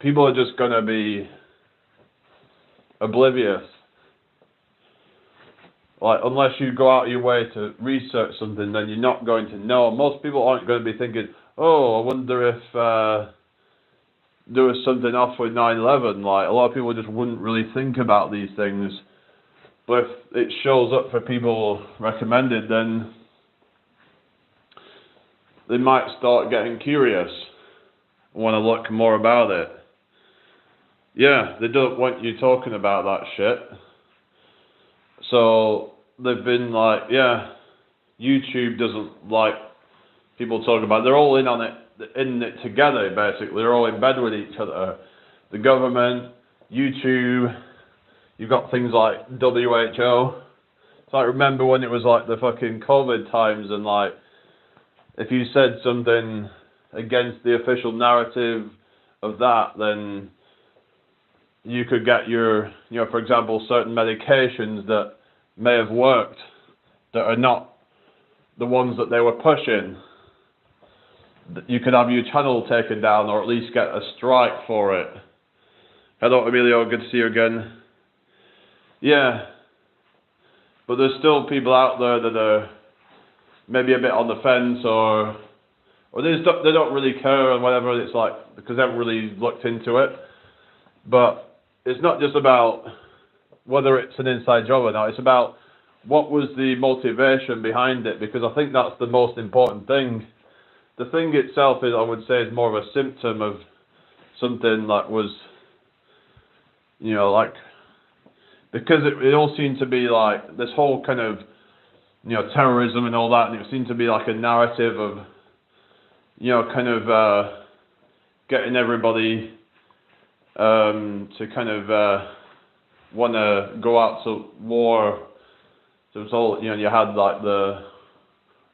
people are just going to be oblivious. Like, unless you go out of your way to research something, then you're not going to know. Most people aren't going to be thinking, oh, I wonder if there was something off with 9/11. Like, a lot of people just wouldn't really think about these things. But if it shows up for people recommended, then they might start getting curious and want to look more about it. Yeah, they don't want you talking about that shit. So they've been like, yeah, YouTube doesn't like people talking about it. They're all in it together, basically. They're all in bed with each other. The government, YouTube, you've got things like WHO. So I remember when it was like the fucking COVID times, and like, if you said something against the official narrative of that, then you could get your, for example, certain medications that may have worked that are not the ones that they were pushing. You could have your channel taken down, or at least get a strike for it. Hello, Emilio, good to see you again. Yeah, but there's still people out there that are maybe a bit on the fence, or or they don't really care and whatever. It's like because they haven't really looked into it. But it's not just about whether it's an inside job or not. It's about what was the motivation behind it, because I think that's the most important thing. The thing itself is, I would say, is more of a symptom of something that was, like, because it all seemed to be like this whole kind of, terrorism and all that, and it seemed to be like a narrative of, kind of getting everybody to kind of want to go out to war. So it was all, you had like the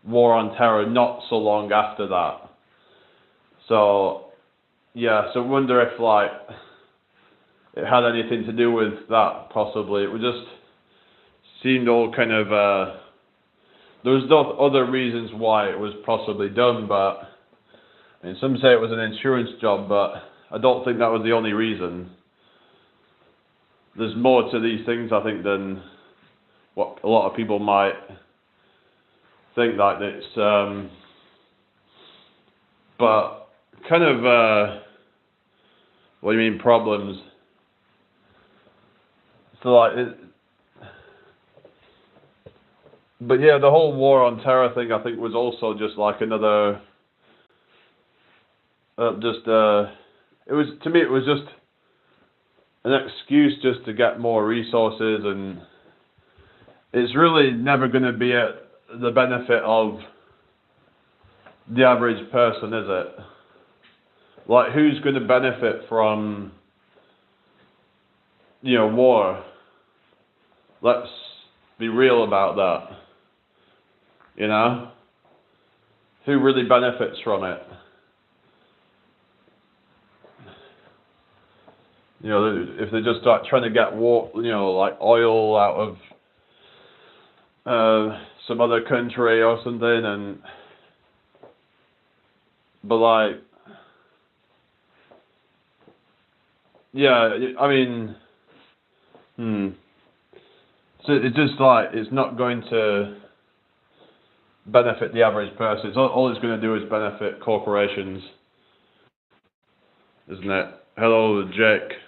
war on terror not so long after that. So, yeah, so I wonder if like it had anything to do with that, possibly. It would just seemed all kind of, there was no other reasons why it was possibly done, but, I mean, some say it was an insurance job, but I don't think that was the only reason. There's more to these things, I think, than what a lot of people might think that it's, but kind of, what do you mean problems? So like, but yeah, the whole war on terror thing, I think, was also just like another, it was, to me, it was just an excuse just to get more resources, and it's really never going to be at the benefit of the average person, is it? Like, who's going to benefit from, war? Let's be real about that. Who really benefits from it? If they just start trying to get war, like oil out of some other country or something, but like, yeah, I mean, so it's just like, it's not going to benefit the average person. All it's going to do is benefit corporations, isn't it? Hello, Jake.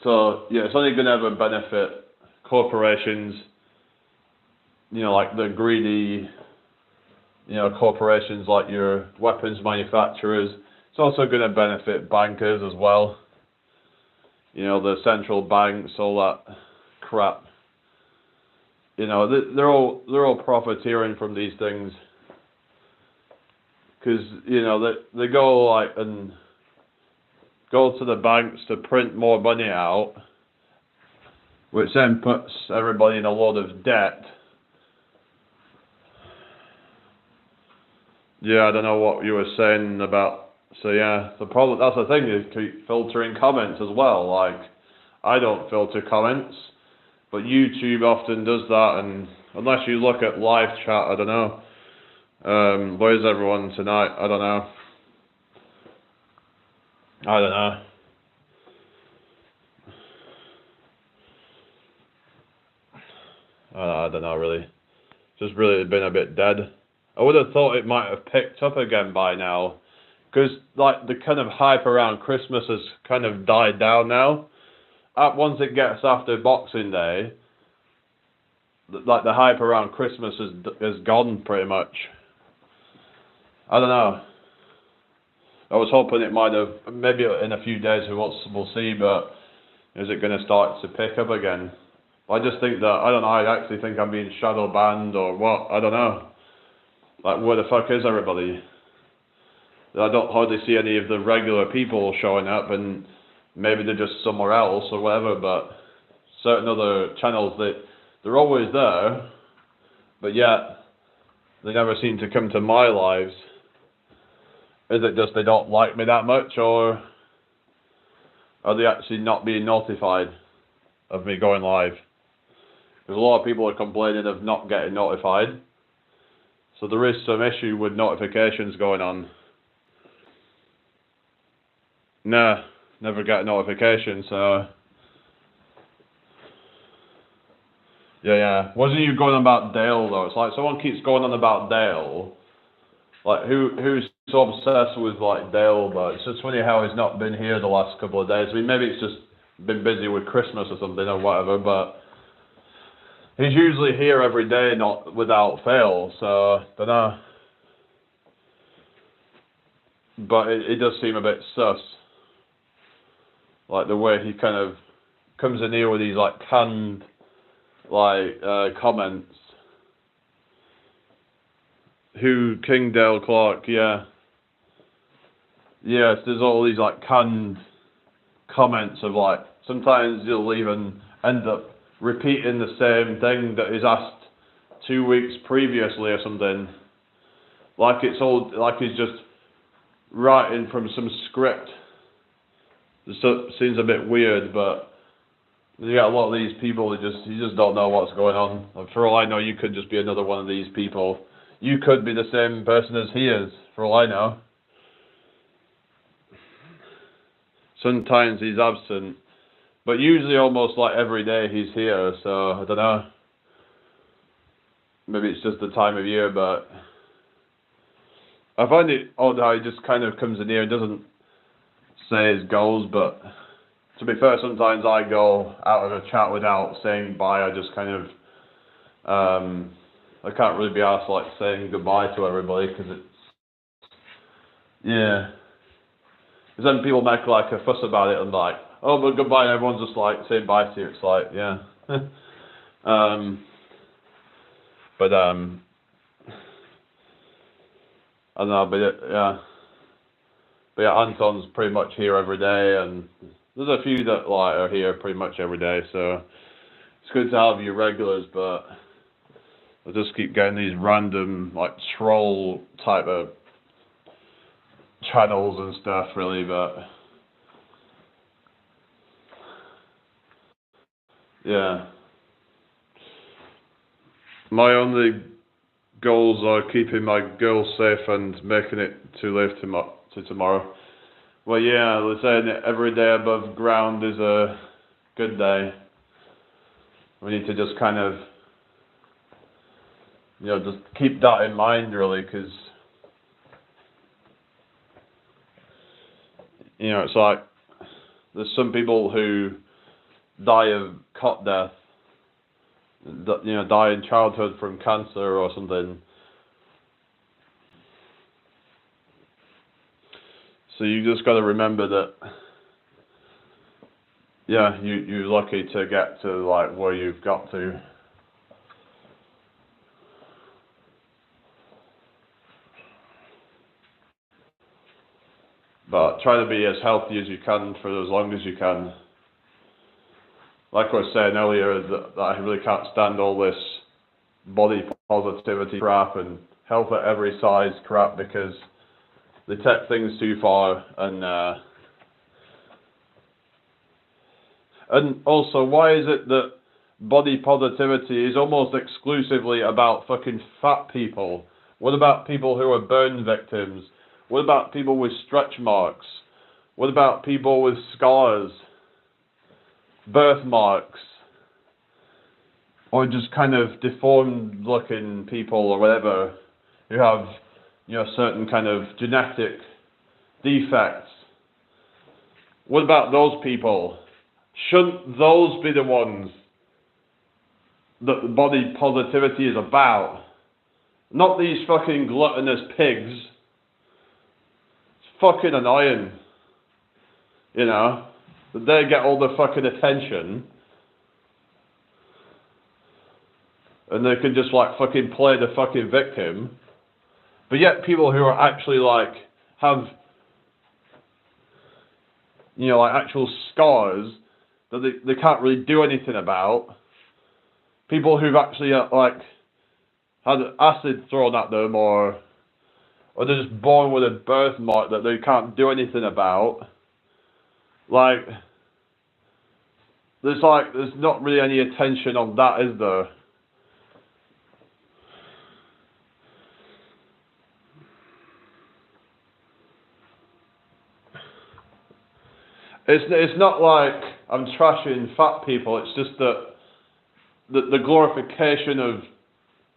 So, yeah, it's only going to ever benefit corporations, like the greedy, corporations like your weapons manufacturers. It's also going to benefit bankers as well. The central banks, all that crap. They're all profiteering from these things. Because, they go like and go to the banks to print more money out, which then puts everybody in a load of debt. Yeah, I don't know what you were saying about. So yeah, the problem, that's the thing, is keep filtering comments as well. Like, I don't filter comments, but YouTube often does that, and unless you look at live chat, I don't know. Where's everyone tonight? I don't know. I don't know, really. Just really been a bit dead. I would have thought it might have picked up again by now, because like the kind of hype around Christmas has kind of died down now. Once it gets after Boxing Day, like the hype around Christmas is gone pretty much. I don't know. I was hoping it might have, maybe in a few days we'll see, but is it going to start to pick up again? I just think that, I don't know, I actually think I'm being shadow banned or what, I don't know. Like, where the fuck is everybody? I don't hardly see any of the regular people showing up, and maybe they're just somewhere else or whatever, but certain other channels, they're always there, but yet they never seem to come to my lives. Is it just they don't like me that much, or are they actually not being notified of me going live? Because a lot of people are complaining of not getting notified. So there is some issue with notifications going on. Nah, never get a notification, so... Yeah. Wasn't you going on about Dale, though? It's like someone keeps going on about Dale. like who's so obsessed with like Dale, but it's just funny how he's not been here the last couple of days. I mean, maybe it's just been busy with Christmas or something or whatever, but he's usually here every day, not without fail. So don't know, but it does seem a bit sus, like the way he kind of comes in here with these like canned like comments. Who, King Dale Clark, yeah. Yes, there's all these like canned comments of like, sometimes you'll even end up repeating the same thing that is asked 2 weeks previously or something. Like it's all, like he's just writing from some script. It seems a bit weird, but you got a lot of these people that you just don't know what's going on. Like, for all I know, you could just be another one of these people. You could be the same person as he is, for all I know. Sometimes he's absent, but usually almost like every day he's here, so I don't know. Maybe it's just the time of year, but I find it odd how he just kind of comes in here and doesn't say his goals, but to be fair, sometimes I go out of a chat without saying bye. I just kind of, I can't really be asked like saying goodbye to everybody because it's, yeah. Because then people make like a fuss about it and like, oh, but goodbye, and everyone's just like saying bye to you. It's like, yeah. I don't know, yeah. But yeah, Anton's pretty much here every day, and there's a few that like are here pretty much every day, so it's good to have your regulars, but I just keep getting these random like troll type of channels and stuff really, but yeah. My only goals are keeping my girl safe and making it to live to tomorrow. Well, yeah, they're saying that every day above ground is a good day. We need to just kind of, just keep that in mind, really, because, it's like, there's some people who die of cot death, die in childhood from cancer or something. So you just got to remember that, yeah, you're lucky to get to like where you've got to. But try to be as healthy as you can for as long as you can. Like I was saying earlier, that I really can't stand all this body positivity crap and health at every size crap, because they take things too far, and also, why is it that body positivity is almost exclusively about fucking fat people? What about people who are burn victims? What about people with stretch marks? What about people with scars, birthmarks, or just kind of deformed looking people or whatever, who have, certain kind of genetic defects? What about those people? Shouldn't those be the ones that the body positivity is about? Not these fucking gluttonous pigs. It's fucking annoying, that they get all the fucking attention, and they can just like fucking play the fucking victim. But yet people who are actually like have, like actual scars that they can't really do anything about. People who've actually like had acid thrown at them, or they're just born with a birthmark that they can't do anything about. Like, there's not really any attention on that, is there? It's not like I'm trashing fat people. It's just that the glorification of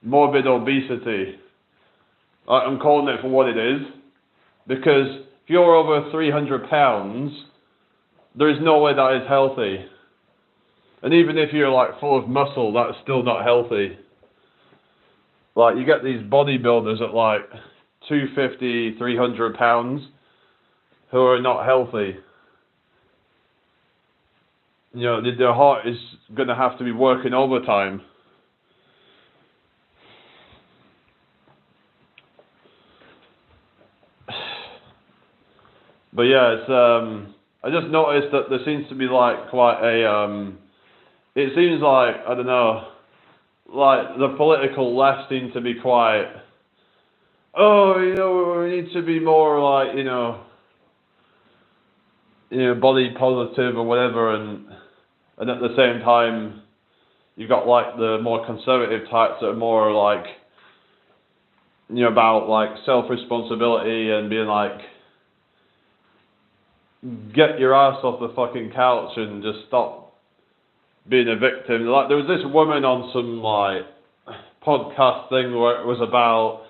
morbid obesity, I'm calling it for what it is, because if you're over 300 pounds, there is no way that is healthy. And even if you're like full of muscle, that's still not healthy. Like, you get these bodybuilders at like 250, 300 pounds who are not healthy. You know, their heart is going to have to be working overtime. But yeah, it's I just noticed that there seems to be like quite a it seems like, I don't know, like the political left seem to be quite, oh, you know, we need to be more like, body positive or whatever, and at the same time you've got like the more conservative types that are more like, about like self-responsibility and being like, get your ass off the fucking couch and just stop being a victim. Like, there was this woman on some like podcast thing where it was about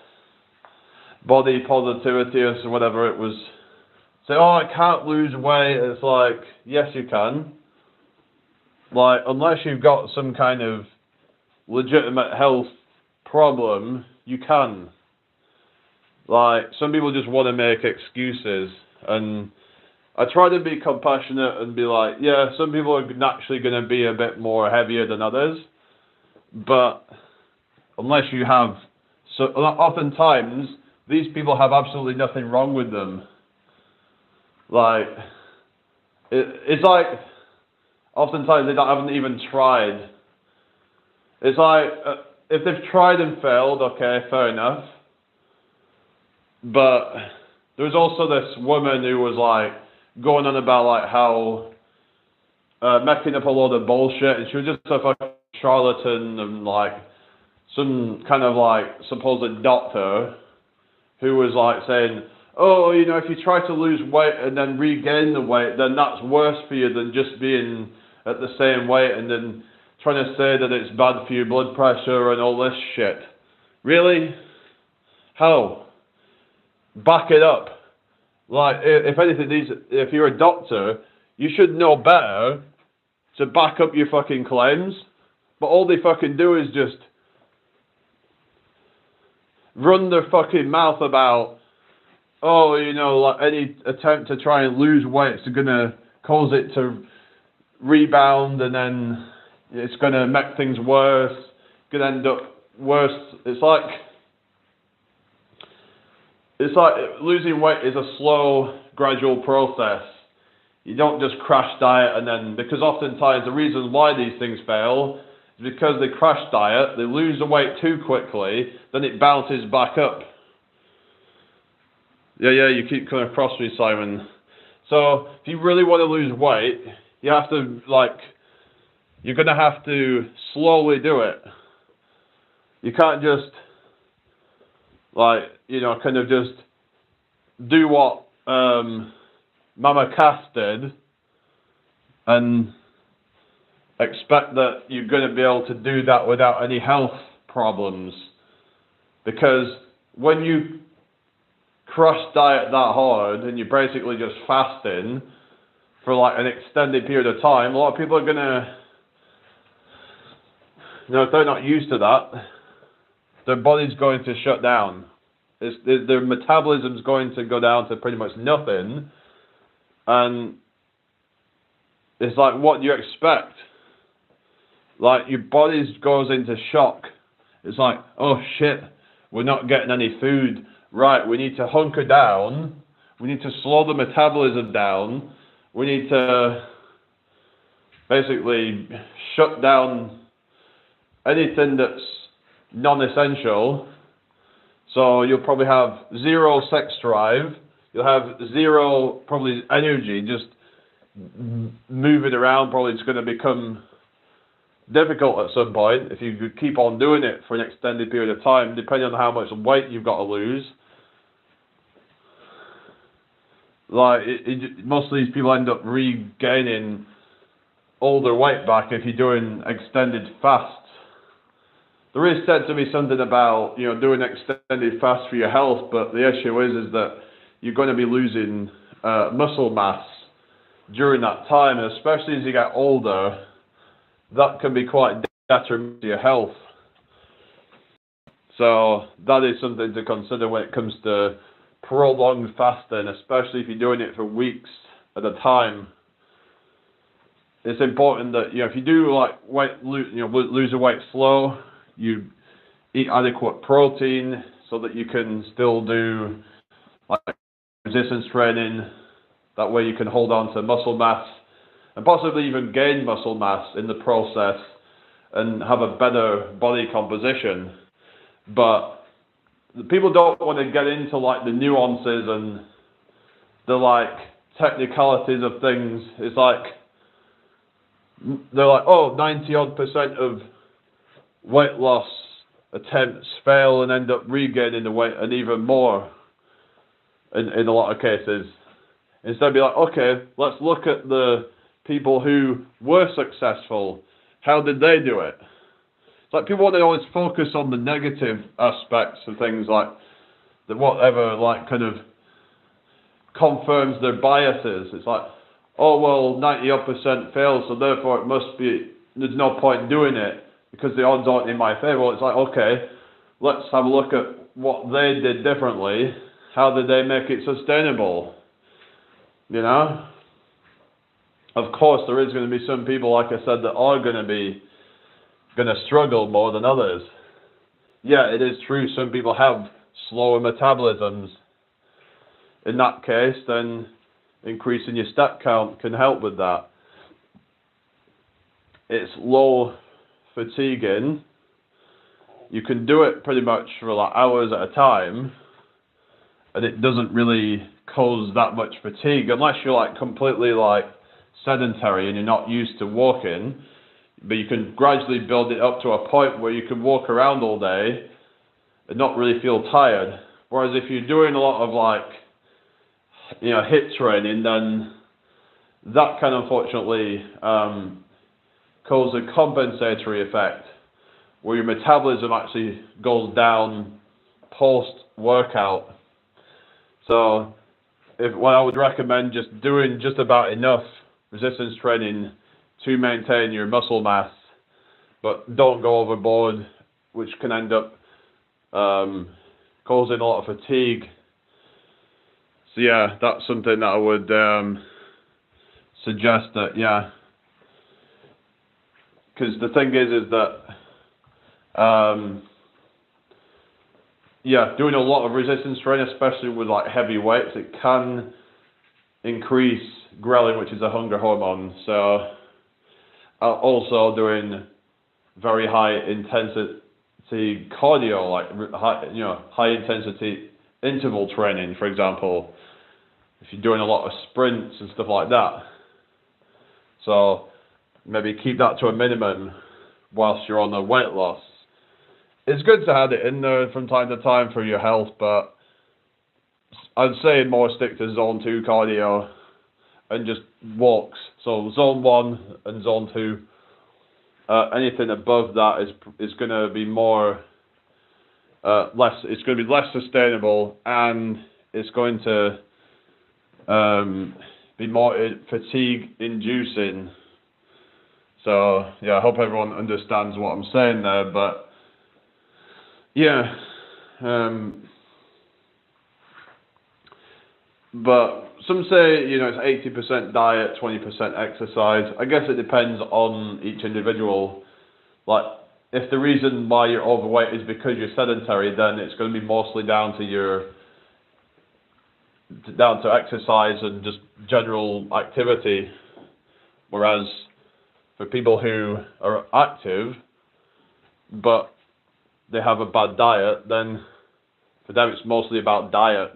body positivity or whatever it was. Say, oh, I can't lose weight. It's like, yes you can. Like, unless you've got some kind of legitimate health problem, you can. Like, some people just want to make excuses, and I try to be compassionate and be like, yeah, some people are naturally going to be a bit more heavier than others, but unless you have, so oftentimes these people have absolutely nothing wrong with them. Like, it's like, oftentimes they haven't even tried. It's like, if they've tried and failed, okay, fair enough. But there was also this woman who was like, going on about like how making up a load of bullshit, and she was just a fucking charlatan and like some kind of like supposed doctor who was like saying, oh, if you try to lose weight and then regain the weight, then that's worse for you than just being at the same weight and then trying to say that it's bad for your blood pressure and all this shit. Really? How? Back it up. Like, if anything, if you're a doctor, you should know better to back up your fucking claims. But all they fucking do is just run their fucking mouth about, oh, like any attempt to try and lose weight is going to cause it to rebound, and then it's going to make things worse. It's going to end up worse. It's like losing weight is a slow, gradual process. You don't just crash diet and then, because oftentimes the reason why these things fail is because they crash diet, they lose the weight too quickly, then it bounces back up. Yeah, you keep coming across me, Simon. So, if you really want to lose weight, you have to, you're going to have to slowly do it. You can't just, kind of just do what Mama Cass did and expect that you're going to be able to do that without any health problems. Because when you crush diet that hard and you're basically just fasting for an extended period of time, a lot of people are going to, if they're not used to that, their body's going to shut down. Their metabolism's going to go down to pretty much nothing, and it's like, what do you expect? Like, your body goes into shock. It's like, oh shit, we're not getting any food. Right, we need to hunker down. We need to slow the metabolism down. We need to basically shut down anything that's non-essential. So you'll probably have zero sex drive. You'll have zero probably energy. Just moving around probably is going to become difficult at some point if you keep on doing it for an extended period of time, depending on how much weight you've got to lose. Most of these people end up regaining all their weight back if you're doing extended fasts. there is said to be something about, you know, doing extended fast for your health, but the issue is that you're going to be losing muscle mass during that time, and especially as you get older, that can be quite detrimental to your health. So that is something to consider when it comes to prolonged fasting, especially if you're doing it for weeks at a time. It's important that, you know, if you do like lose the weight slow, you eat adequate protein so that you can still do like resistance training. That way you can hold on to muscle mass and possibly even gain muscle mass in the process and have a better body composition. But the people don't want to get into like the nuances and the like technicalities of things. It's like they're like, oh, 90% of weight loss attempts fail and end up regaining the weight, and even more in a lot of cases. Instead of be like, okay, let's look at the people who were successful. How did they do it? It's like people want to always focus on the negative aspects of things, like the whatever like kind of confirms their biases. It's like, oh well, 90% fails, so therefore it must be, there's no point doing it because the odds aren't in my favor. Well, it's like, okay, let's have a look at what they did differently. How did they make it sustainable? You know? Of course, there is going to be some people, like I said, that are going to struggle more than others. Yeah, it is true, some people have slower metabolisms. In that case, then increasing your step count can help with that. It's low fatiguing. You can do it pretty much for like hours at a time, and it doesn't really cause that much fatigue unless you're like completely like sedentary and you're not used to walking. But you can gradually build it up to a point where you can walk around all day and not really feel tired. Whereas if you're doing a lot of like, you know, HIIT training, then that can unfortunately cause a compensatory effect where your metabolism actually goes down post-workout. So what I would recommend, just doing just about enough resistance training to maintain your muscle mass, but don't go overboard, which can end up causing a lot of fatigue. So yeah, that's something that I would suggest that, yeah. Because the thing is that, yeah, doing a lot of resistance training, especially with like heavy weights, it can increase ghrelin, which is a hunger hormone. So also doing very high intensity cardio, like high intensity interval training, for example, if you're doing a lot of sprints and stuff like that. So maybe keep that to a minimum whilst you're on the weight loss. It's good to have it in there from time to time for your health, but I'd say more stick to zone 2 cardio and just walks. So zone 1 and zone 2. Anything above that is going to be more less. It's going to be less sustainable, and it's going to be more fatigue inducing. So yeah, I hope everyone understands what I'm saying there. But yeah, but some say, you know, it's 80% diet, 20% exercise. I guess it depends on each individual. Like, if the reason why you're overweight is because you're sedentary, then it's going to be mostly down to exercise and just general activity. Whereas for people who are active, but they have a bad diet, then for them it's mostly about diet.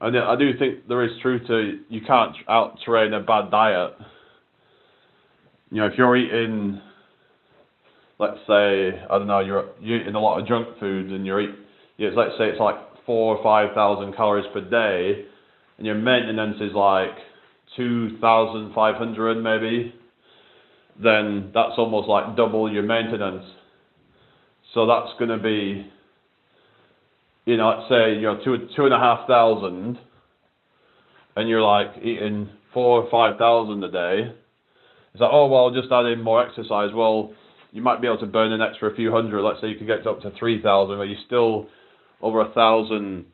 And I do think there is truth to, you can't out-train a bad diet. You know, if you're eating, let's say, I don't know, you're eating a lot of junk foods and let's say it's like 4,000 or 5,000 calories per day, and your maintenance is like 2,500 maybe, then that's almost like double your maintenance. So that's going to be, let's say, 2,500, and you're like eating 4,000 or 5,000 a day. It's like, oh, well, just add in more exercise. Well, you might be able to burn an extra few hundred. Let's say you could get up to 3,000, but you're still over 1,000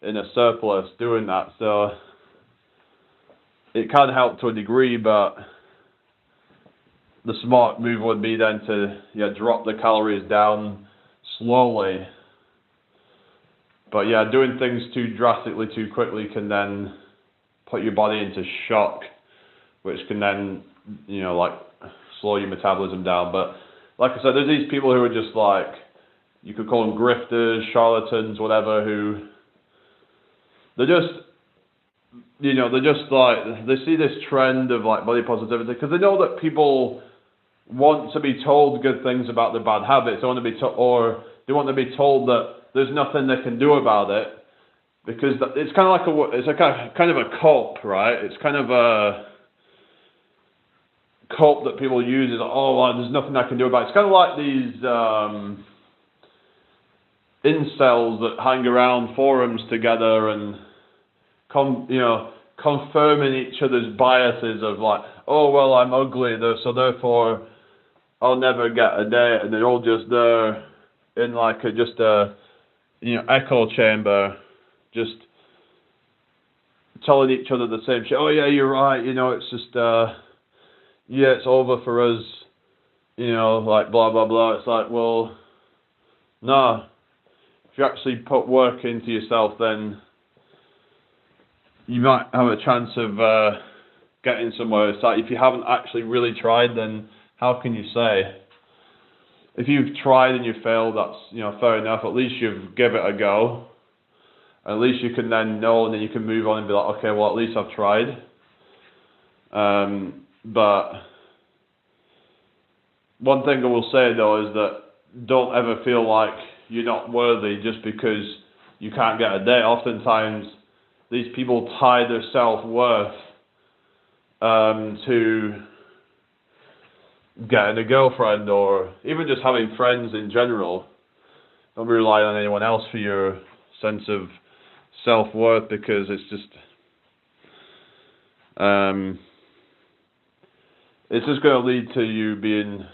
in a surplus doing that. So it can help to a degree, but the smart move would be then to drop the calories down slowly. But yeah, doing things too drastically too quickly can then put your body into shock, which can then slow your metabolism down. But like I said, there's these people who are just like, you could call them grifters, charlatans, whatever, who they're just like, they see this trend of like body positivity because they know that people want to be told good things about their bad habits. They want to be or they want to be told that there's nothing they can do about it, because it's kind of like it's a kind of a cope, right? It's kind of a cope that people use. Is, oh, well, there's nothing I can do about it. It's kind of like these incels that hang around forums together and confirming each other's biases of like, oh, well, I'm ugly, so therefore I'll never get a date, and they're all just there in like just a echo chamber, just telling each other the same shit. Oh yeah, you're right. It's just yeah, it's over for us. Like blah blah blah. It's like, well, no. If you actually put work into yourself, then you might have a chance of getting somewhere. It's like, if you haven't actually really tried, then how can you say? If you've tried and you failed, that's fair enough. At least you've give it a go. At least you can then know, and then you can move on and be like, okay, well, at least I've tried. But one thing I will say though is that don't ever feel like you're not worthy just because you can't get a date. Oftentimes, these people tie their self-worth to getting a girlfriend, or even just having friends in general. Don't rely on anyone else for your sense of self-worth, because it's just going to lead to you being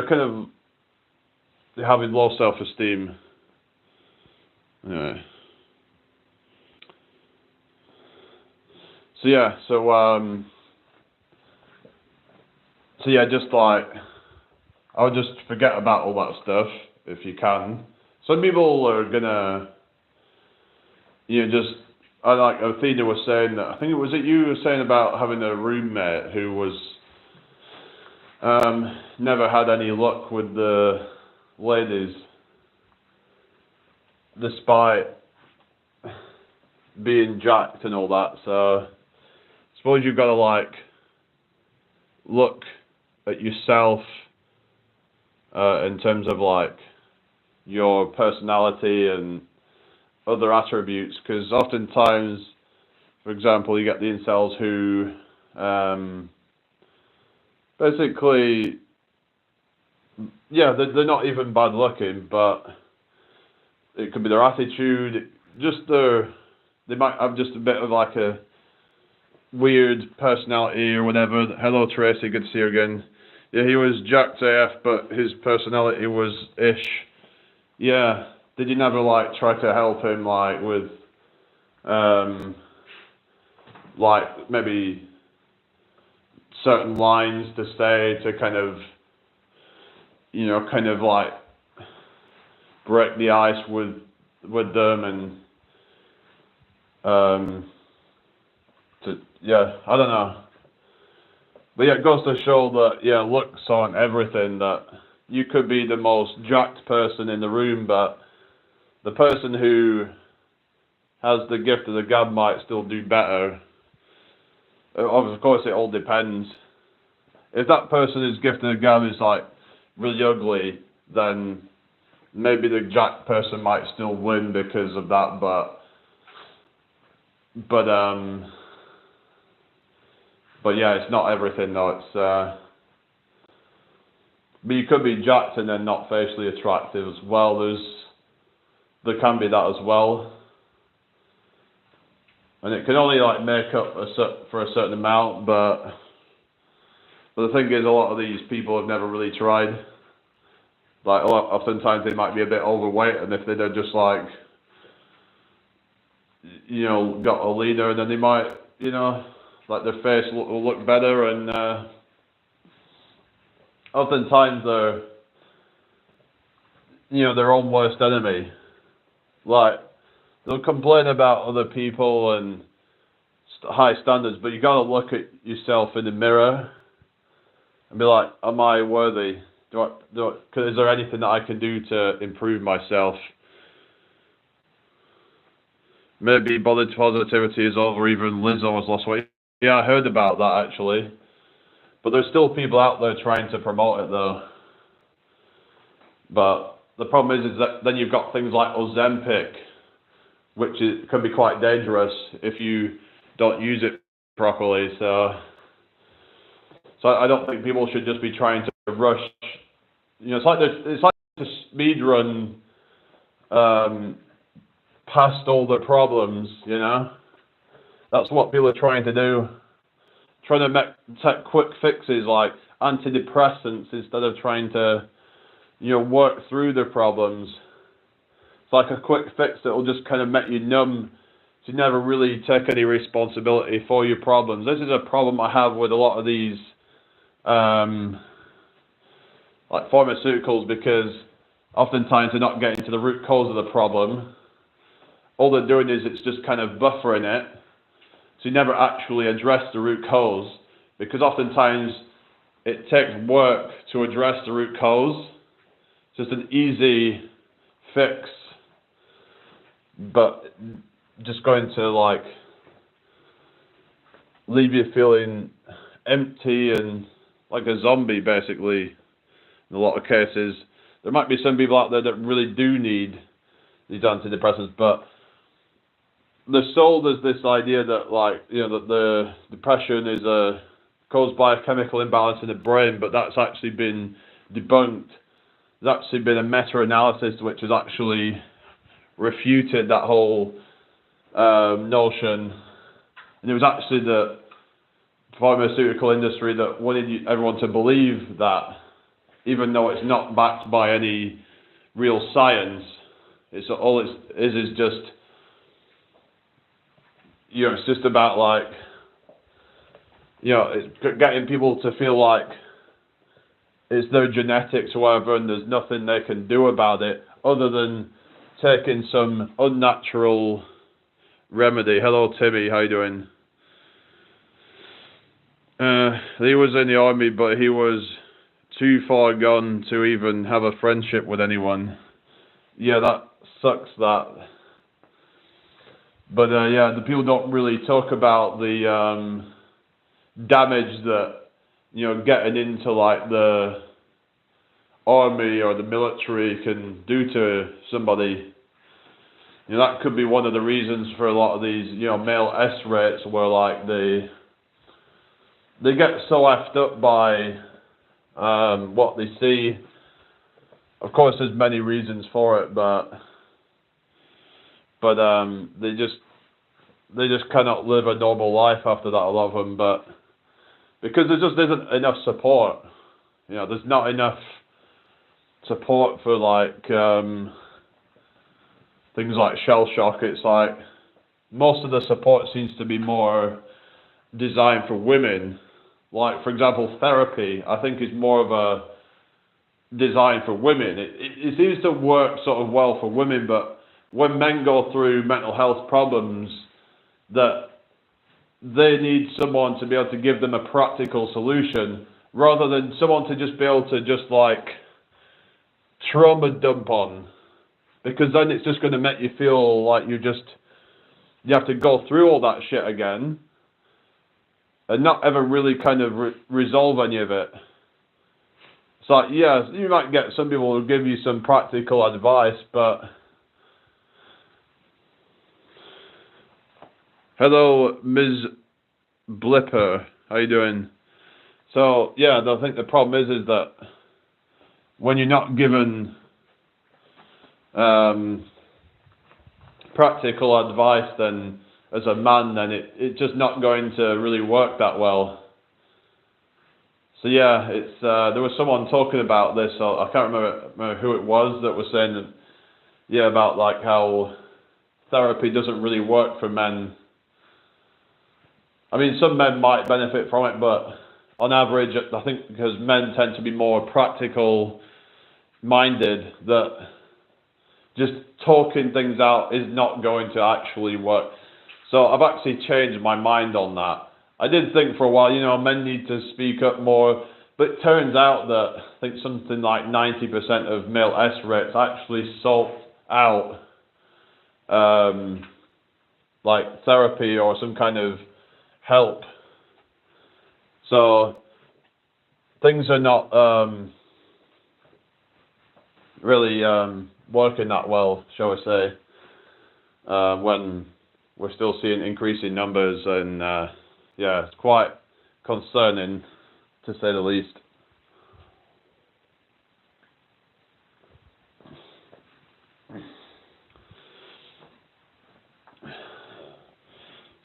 kind of having low self-esteem. Anyway. So yeah, just like, I would just forget about all that stuff if you can. Some people are gonna, like Athena was saying that, I think was it you were saying about having a roommate who was never had any luck with the ladies, despite being jacked and all that. So I suppose you've got to like look at yourself in terms of like your personality and other attributes, because oftentimes, for example, you get the incels who basically, yeah, they're not even bad looking, but it could be their attitude, they might have just a bit of like a weird personality or whatever. Hello Tracy, good to see you again. Yeah, he was jacked AF, but his personality was ish. Yeah, did you never like try to help him like with like maybe certain lines to say to kind of like break the ice with them, and I don't know. But yeah, it goes to show that, yeah, looks aren't everything, that you could be the most jacked person in the room, but the person who has the gift of the gab might still do better. Of course, it all depends. If that person who's gifted the gab is like really ugly, then maybe the jacked person might still win because of that, but yeah, it's not everything though. But you could be jacked and then not facially attractive as well. There can be that as well. And it can only like make up for a certain amount, but the thing is, a lot of these people have never really tried. Like, oftentimes they might be a bit overweight, and if they're just like, you know, got a leaner, then they might, you know, like their face will look better, and oftentimes they're, you know, their own worst enemy. Like, they'll complain about other people and high standards, but you gotta look at yourself in the mirror and be like, am I worthy? Is there anything that I can do to improve myself? Maybe body positivity is over, even Lizzo has lost weight. Yeah, I heard about that actually. But there's still people out there trying to promote it though. But the problem is that then you've got things like Ozempic, which can be quite dangerous if you don't use it properly. So I don't think people should just be trying to rush. You know, it's like a speed run past all the problems. You know, that's what people are trying to do. Trying to take quick fixes like antidepressants instead of trying to, you know, work through the problems. It's like a quick fix that will just kind of make you numb, to never really take any responsibility for your problems. This is a problem I have with a lot of these like pharmaceuticals, because oftentimes they're not getting to the root cause of the problem. All they're doing is it's just kind of buffering it, so you never actually address the root cause, because oftentimes it takes work to address the root cause. It's just an easy fix, but just going to like leave you feeling empty and like a zombie basically in a lot of cases. There might be some people out there that really do need these antidepressants, but they're sold as this idea that, like, you know, that the depression is caused by a chemical imbalance in the brain, but that's actually been debunked. There's actually been a meta-analysis which has actually refuted that whole notion, and it was actually the pharmaceutical industry that wanted everyone to believe that, even though it's not backed by any real science. It's all it is just, you know, it's just about, like, you know, it's getting people to feel like it's their genetics or whatever, and there's nothing they can do about it other than taking some unnatural remedy. Hello, Timmy, how you doing? He was in the army, but he was too far gone to even have a friendship with anyone. Yeah, that sucks, that. But yeah, the people don't really talk about the damage that, you know, getting into like the army or the military can do to somebody. You know, that could be one of the reasons for a lot of these, you know, male S rates, where like they get so effed up by what they see. Of course, there's many reasons for it, but they just cannot live a normal life after that, a lot of them. But because there just isn't enough support, you know, there's not enough support for like things like shell shock. It's like most of the support seems to be more designed for women. Like, for example, therapy, I think, is more of a design for women. It seems to work sort of well for women, but when men go through mental health problems, that they need someone to be able to give them a practical solution, rather than someone to just be able to just like trauma dump on, because then it's just going to make you feel like you have to go through all that shit again and not ever really kind of resolve any of it. It's like, yeah, you might get some people who give you some practical advice, but hello, Ms. Blipper, how you doing? So yeah, I think the problem is that when you're not given practical advice, then as a man, then it's just not going to really work that well. So yeah, it's there was someone talking about this. I can't remember who it was that was saying that, yeah, about like how therapy doesn't really work for men. I mean, some men might benefit from it, but on average, I think because men tend to be more practical minded, that just talking things out is not going to actually work. So I've actually changed my mind on that. I did think for a while, men need to speak up more, but it turns out that I think something like 90% of male S-rates actually sought out like therapy or some kind of help. So things are not really working that well, shall we say, when we're still seeing increasing numbers, and yeah, it's quite concerning, to say the least.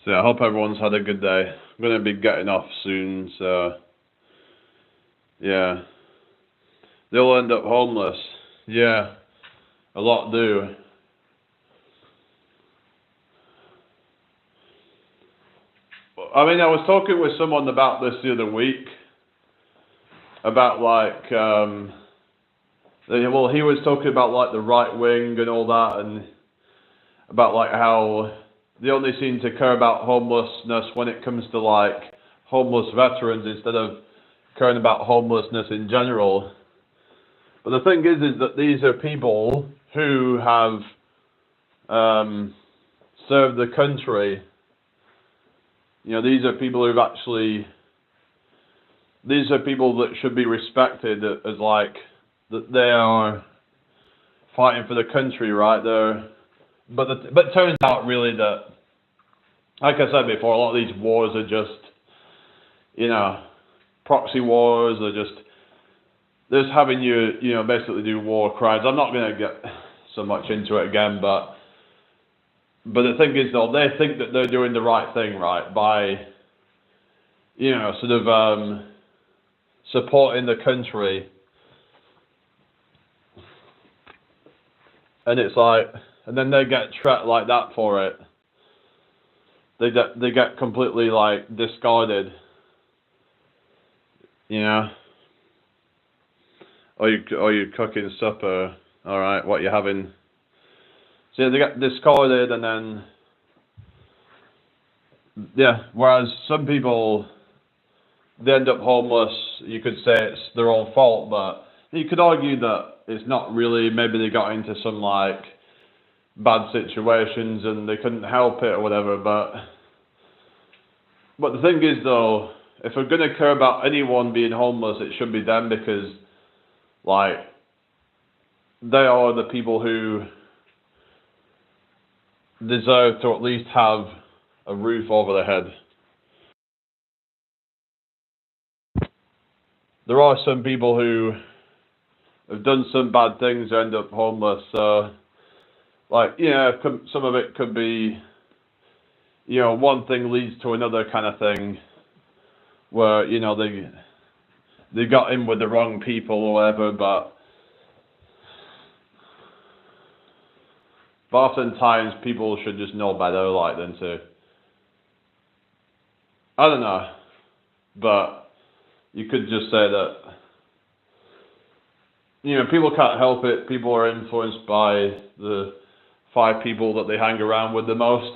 So yeah, I hope everyone's had a good day. I'm going to be getting off soon, so yeah. They'll end up homeless. Yeah, a lot do. I mean, I was talking with someone about this the other week, about like, well, he was talking about like the right wing and all that, and about like how they only seem to care about homelessness when it comes to like homeless veterans instead of caring about homelessness in general. But the thing is that these are people who have served the country. These are people who've actually, these are people that should be respected as like, that they are fighting for the country, right? But it turns out really that, like I said before, a lot of these wars are just, proxy wars. They're just having you, basically do war crimes. I'm not going to get so much into it again, but the thing is, though, they think that they're doing the right thing, right, by, sort of supporting the country. And it's like, and then they get treated like that for it. They get completely like discarded. Or you're cooking supper. All right, what you having? So they get discarded, and then yeah. Whereas some people, they end up homeless. You could say it's their own fault, but you could argue that it's not really. Maybe they got into some like bad situations and they couldn't help it or whatever. But the thing is, though, if we're gonna care about anyone being homeless, it should be them, because like they are the people who deserve to at least have a roof over their head. There are some people who have done some bad things who end up homeless. Like, some of it could be, one thing leads to another kind of thing, where, they got in with the wrong people or whatever, but oftentimes people should just know better, like, than to, I don't know, but you could just say that, people can't help it. People are influenced by the 5 people that they hang around with the most.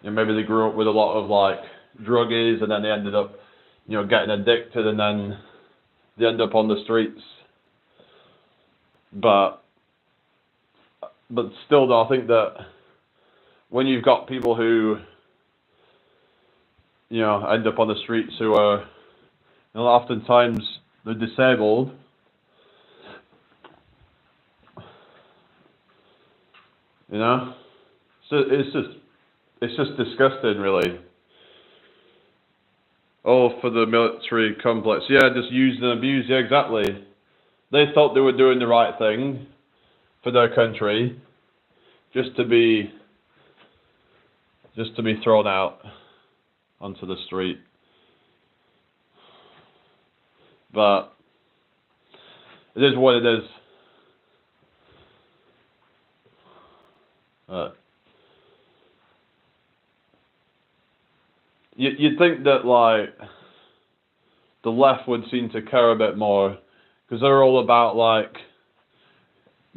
Maybe they grew up with a lot of like druggies, and then they ended up, getting addicted, and then they end up on the streets. But still, though, I think that when you've got people who, end up on the streets who are, oftentimes they're disabled. So it's just disgusting, really. Oh, for the military complex. Yeah, just used and abused. Yeah, exactly. they thought they were doing the right thing for their country, just to be thrown out onto the street. But it is what it is. You'd think that like the left would seem to care a bit more, because they're all about like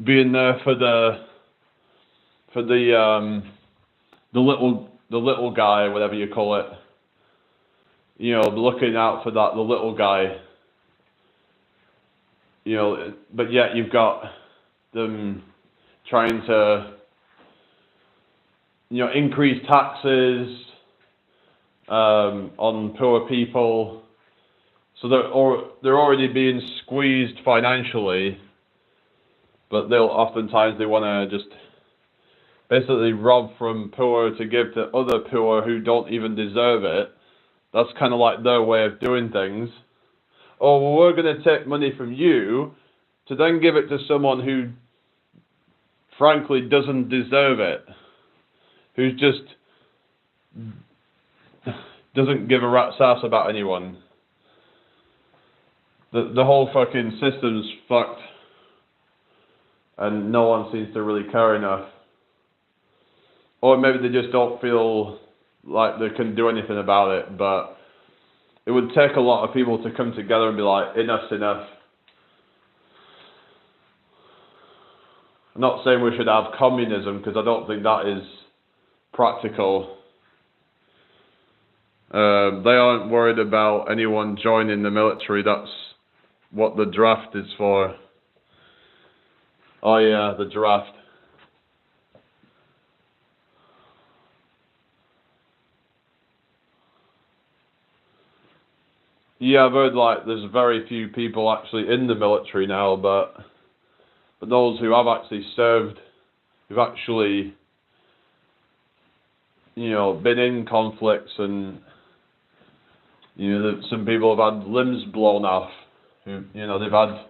being there for the little guy, whatever you call it. You know, looking out for the little guy. You know, but yet you've got them trying to, you know, increase taxes on poor people. So they're already being squeezed financially, but oftentimes they want to just basically rob from poor to give to other poor who don't even deserve it. That's kind of like their way of doing things. Oh, well, we're going to take money from you to then give it to someone who frankly doesn't deserve it, who just doesn't give a rat's ass about anyone. The whole fucking system's fucked, and no one seems to really care enough. Or maybe they just don't feel like they can do anything about it, but it would take a lot of people to come together and be like, enough's enough. I'm not saying we should have communism, because I don't think that is practical. They aren't worried about anyone joining the military. That's what the draft is for. Oh yeah, the draft. Yeah, I've heard like there's very few people actually in the military now, but those who have actually served, who've actually, you know, been in conflicts, and you know, some people have had limbs blown off, who, you know, they've had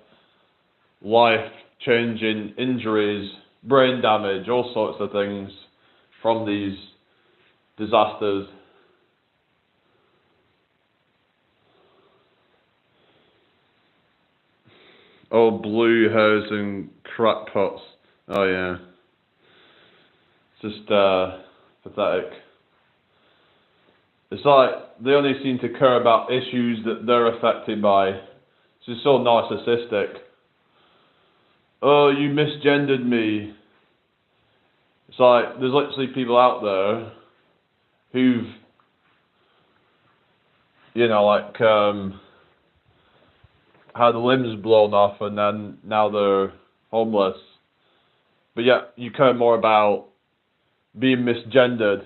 life-changing injuries, brain damage, all sorts of things from these disasters. Oh, blue hairs and crackpots. Oh yeah. It's just pathetic. It's like they only seem to care about issues that they're affected by. It's just so narcissistic. Oh, you misgendered me. It's like there's literally people out there who've, you know, like had limbs blown off, and then now they're homeless. But yet you care more about being misgendered.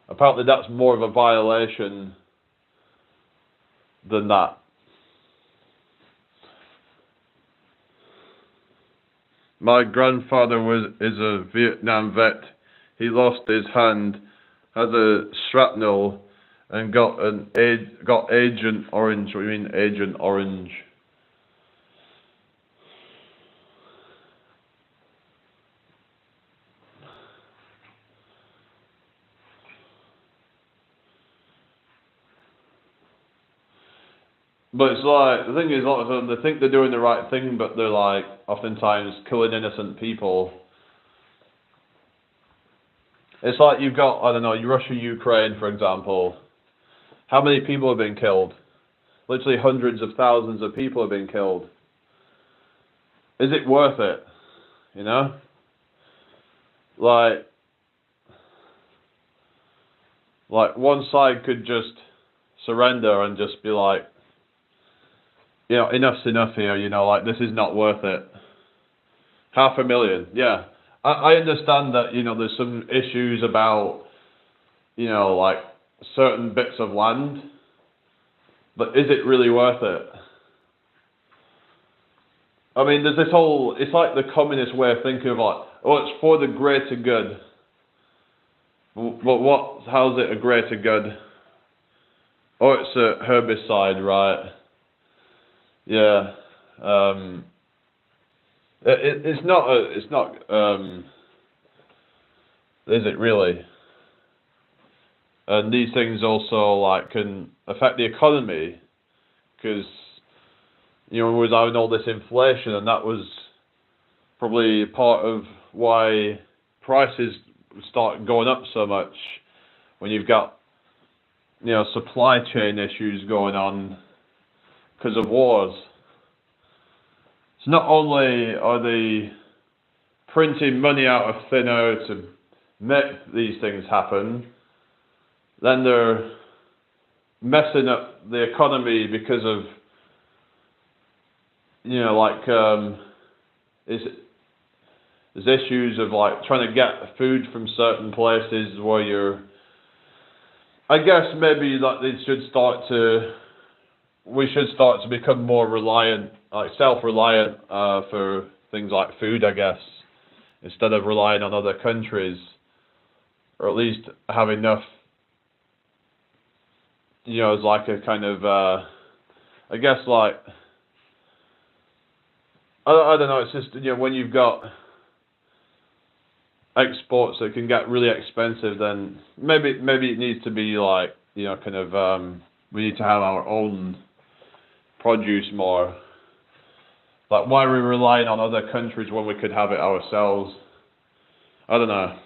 Apparently that's more of a violation than that. My grandfather is a Vietnam vet. He lost his hand, had a shrapnel, and got Agent Orange. What do you mean, Agent Orange? But it's like, the thing is, a lot of them, they think they're doing the right thing, but they're like, oftentimes killing innocent people. It's like you've got, I don't know, Russia, Ukraine, for example. How many people have been killed? Literally hundreds of thousands of people have been killed. Is it worth it? You know? Like one side could just surrender and just be like, you know, enough's enough here, you know, like this is not worth it. 500,000, yeah. I understand that, you know, there's some issues about, you know, like certain bits of land, but is it really worth it? I mean, there's this whole, it's like the communist way of thinking of like, oh, it's for the greater good. But how's it a greater good? Oh, it's a herbicide, right? Yeah. It's not is it really? And these things also like can affect the economy because we was having all this inflation, and that was probably part of why prices start going up so much when you've got supply chain issues going on because of wars. So not only are they printing money out of thin air to make these things happen, then they're messing up the economy because of there's issues of like trying to get food from certain places where I guess maybe that we should start to become more reliant, like self-reliant for things like food, I guess, instead of relying on other countries, or at least have enough, as like a kind of, I guess like, I don't know, it's just, when you've got exports that can get really expensive, then maybe it needs to be like, we need to have our own produce more. Like, why are we relying on other countries when we could have it ourselves? I don't know.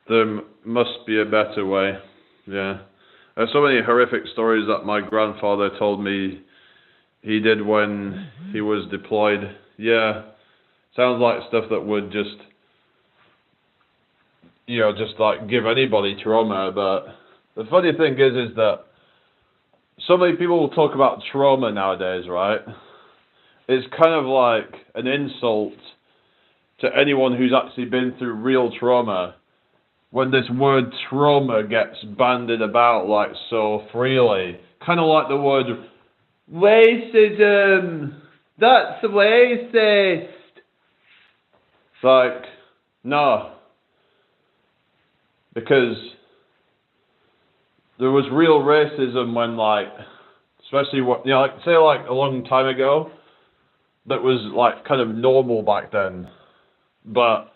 There must be a better way. Yeah. There's so many horrific stories that my grandfather told me he did when he was deployed. Yeah. Sounds like stuff that would just like give anybody trauma. But the funny thing is that so many people will talk about trauma nowadays, right? It's kind of like an insult to anyone who's actually been through real trauma when this word trauma gets bandied about like so freely. Kind of like the word racism. That's racist. It's like, no. Because there was real racism when, like, especially say like a long time ago, that was like kind of normal back then. But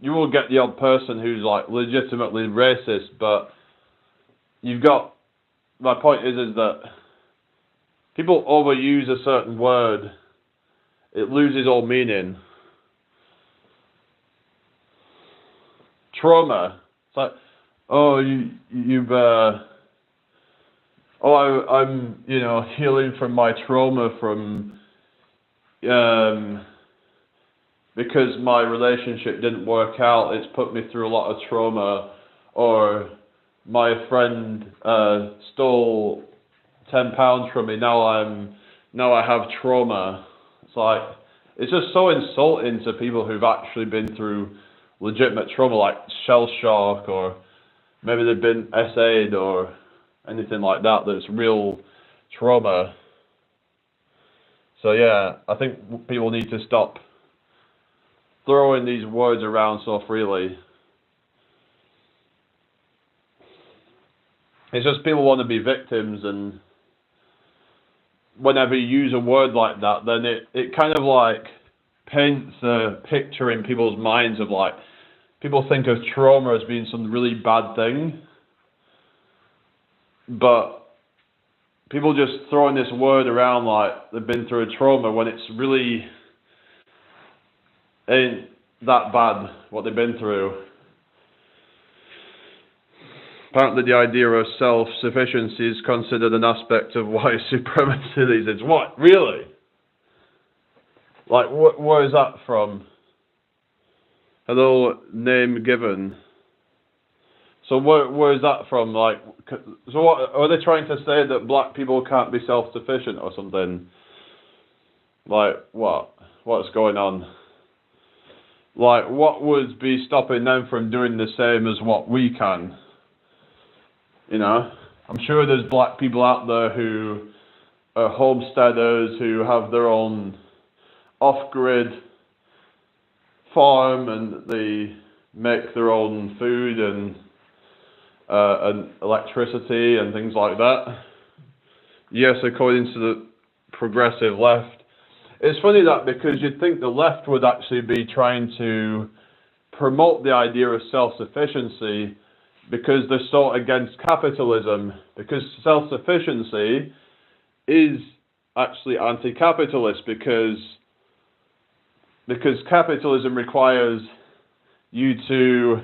you will get the odd person who's like legitimately racist, but my point is that people overuse a certain word, it loses all meaning. Trauma. It's like, I'm healing from my trauma from because my relationship didn't work out, it's put me through a lot of trauma, or my friend stole £10 from me, now I have trauma. It's like, it's just so insulting to people who've actually been through legitimate trauma, like shell shock, or maybe they've been SA'd or anything like that, that's real trauma. So yeah, I think people need to stop throwing these words around so freely. It's just people want to be victims, and whenever you use a word like that, then it kind of like paints a picture in people's minds of like, people think of trauma as being some really bad thing, but people just throwing this word around like they've been through a trauma when it's really ain't that bad what they've been through. Apparently the idea of self-sufficiency is considered an aspect of white supremacy these days. What? Really? Like, where is that from? Hello, name given. So where is that from? Like, so what are they trying to say, that black people can't be self-sufficient or something? Like, what's going on? Like, what would be stopping them from doing the same as what we can? I'm sure there's black people out there who are homesteaders, who have their own off-grid farm, and they make their own food and electricity and things like that. Yes, according to the progressive left. It's funny that because you'd think the left would actually be trying to promote the idea of self-sufficiency because they're so against capitalism, because self-sufficiency is actually anti-capitalist because capitalism requires you to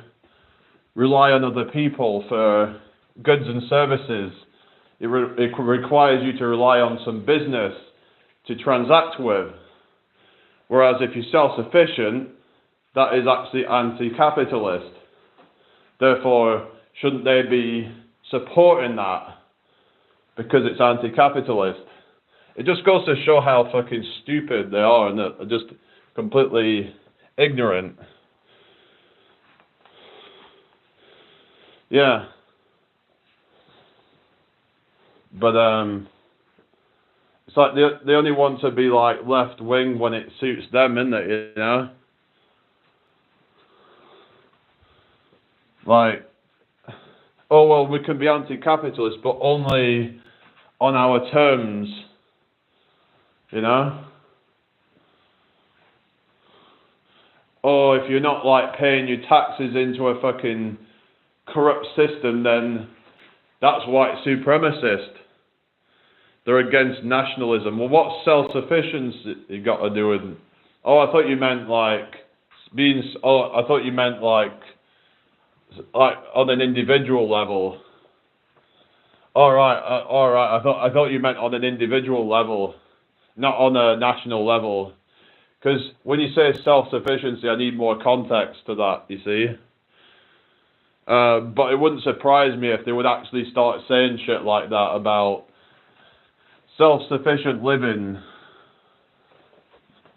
rely on other people for goods and services. It requires you to rely on some business to transact with. Whereas if you're self-sufficient, that is actually anti-capitalist. Therefore, shouldn't they be supporting that because it's anti-capitalist? It just goes to show how fucking stupid they are and that they're just completely ignorant. Yeah. But it's like they only want to be like left wing when it suits them, isn't it? You know? Like, oh well, we can be anti-capitalist, but only on our terms. You know? Or if you're not like paying your taxes into a fucking corrupt system, then that's white supremacist. They're against nationalism. Well, what's self-sufficiency got to do with? Oh, I thought you meant like being. Oh, I thought you meant like on an individual level. All right. I thought you meant on an individual level, not on a national level. Because when you say self-sufficiency, I need more context to that. You see. But it wouldn't surprise me if they would actually start saying shit like that about self-sufficient living,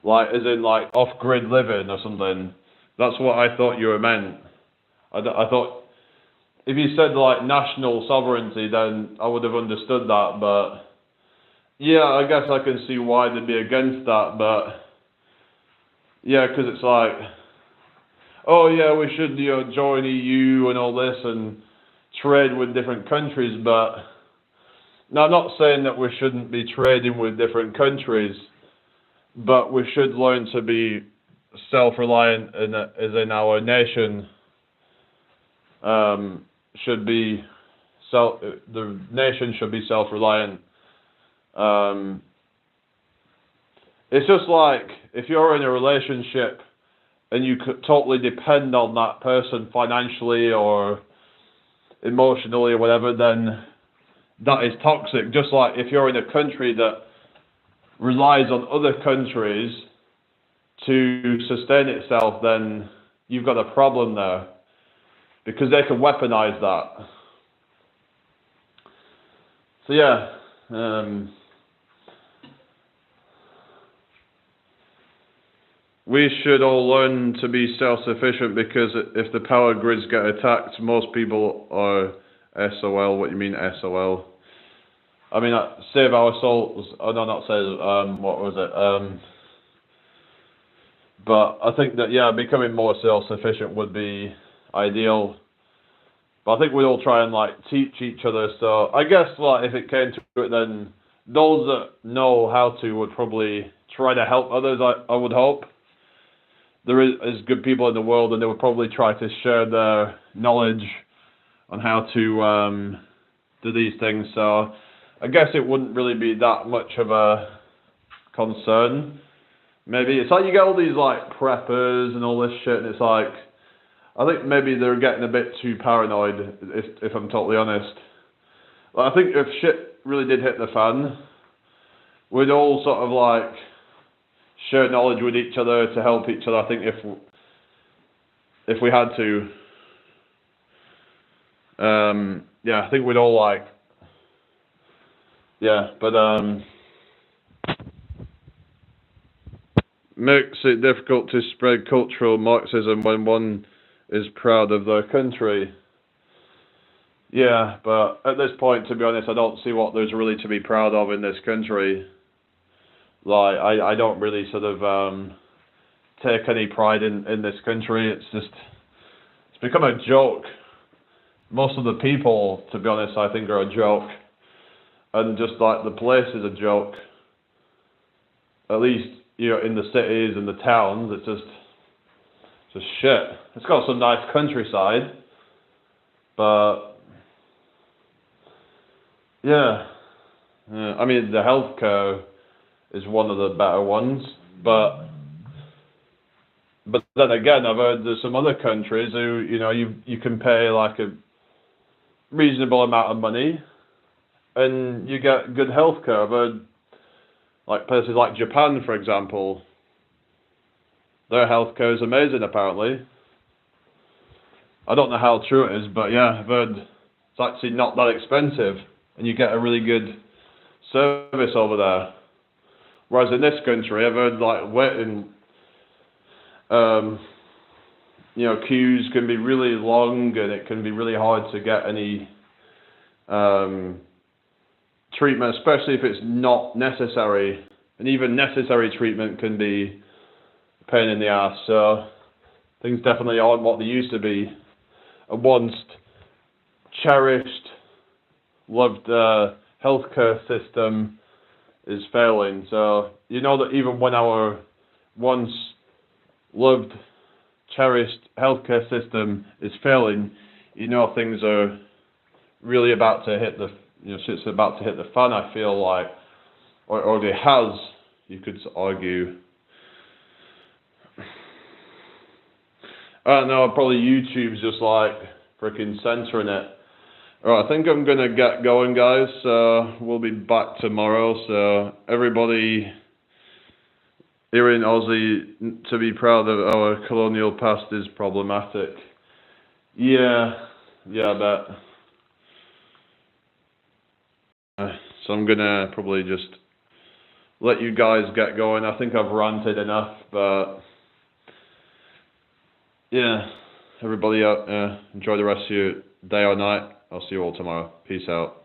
like as in like off-grid living or something. That's what I thought you were meant. I thought if you said like national sovereignty, then I would have understood that. But yeah, I guess I can see why they'd be against that. But yeah, because it's like, oh yeah, we should join EU and all this and trade with different countries, but now I'm not saying that we shouldn't be trading with different countries, but we should learn to be self-reliant as in our nation should be the nation should be self-reliant. It's just like if you're in a relationship and you could totally depend on that person financially or emotionally or whatever, then that is toxic. Just like if you're in a country that relies on other countries to sustain itself, then you've got a problem there because they can weaponize that. So yeah, we should all learn to be self-sufficient because if the power grids get attacked, most people are SOL. What do you mean SOL? I mean, save our souls. Oh no, not save. What was it? But I think that yeah, becoming more self-sufficient would be ideal. But I think we'd all try and like teach each other. So I guess like if it came to it, then those that know how to would probably try to help others. I would hope. There is good people in the world, and they would probably try to share their knowledge on how to do these things. So I guess it wouldn't really be that much of a concern. Maybe it's like you get all these like preppers and all this shit, and it's like I think maybe they're getting a bit too paranoid. If I'm totally honest, like, I think if shit really did hit the fan, we'd all sort of like share knowledge with each other to help each other. I think if we had to, yeah, I think we'd all like, yeah, but makes it difficult to spread cultural Marxism when one is proud of their country. Yeah, but at this point, to be honest, I don't see what there's really to be proud of in this country. Like, I don't really sort of take any pride in this country. It's become a joke. Most of the people, to be honest, I think are a joke. And just like the place is a joke. at least, you know, in the cities and the towns, it's just shit. It's got some nice countryside, but yeah, I mean, the healthcare is one of the better ones, but then again, I've heard there's some other countries who, you know, you can pay like a reasonable amount of money and you get good healthcare. I've heard like places like Japan, for example, their healthcare is amazing apparently. I don't know how true it is, but yeah, I've heard it's actually not that expensive and you get a really good service over there. Whereas in this country, I've heard like waiting, you know, queues can be really long and it can be really hard to get any treatment, especially if it's not necessary. And even necessary treatment can be a pain in the ass. So things definitely aren't what they used to be. A once cherished, loved healthcare system is failing. So you know that even when our once loved, cherished healthcare system is failing, you know things are really about to hit the, you know, shit's about to hit the fan, I feel like, or already has, you could argue. I don't know, probably YouTube's just like freaking censoring it. Alright, I think I'm gonna get going, guys. We'll be back tomorrow, so everybody here in Aussie, to be proud of our colonial past is problematic. Yeah, I bet. So I'm gonna probably just let you guys get going. I think I've ranted enough, but yeah, everybody out, enjoy the rest of your day or night. I'll see you all tomorrow. Peace out.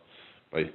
Bye.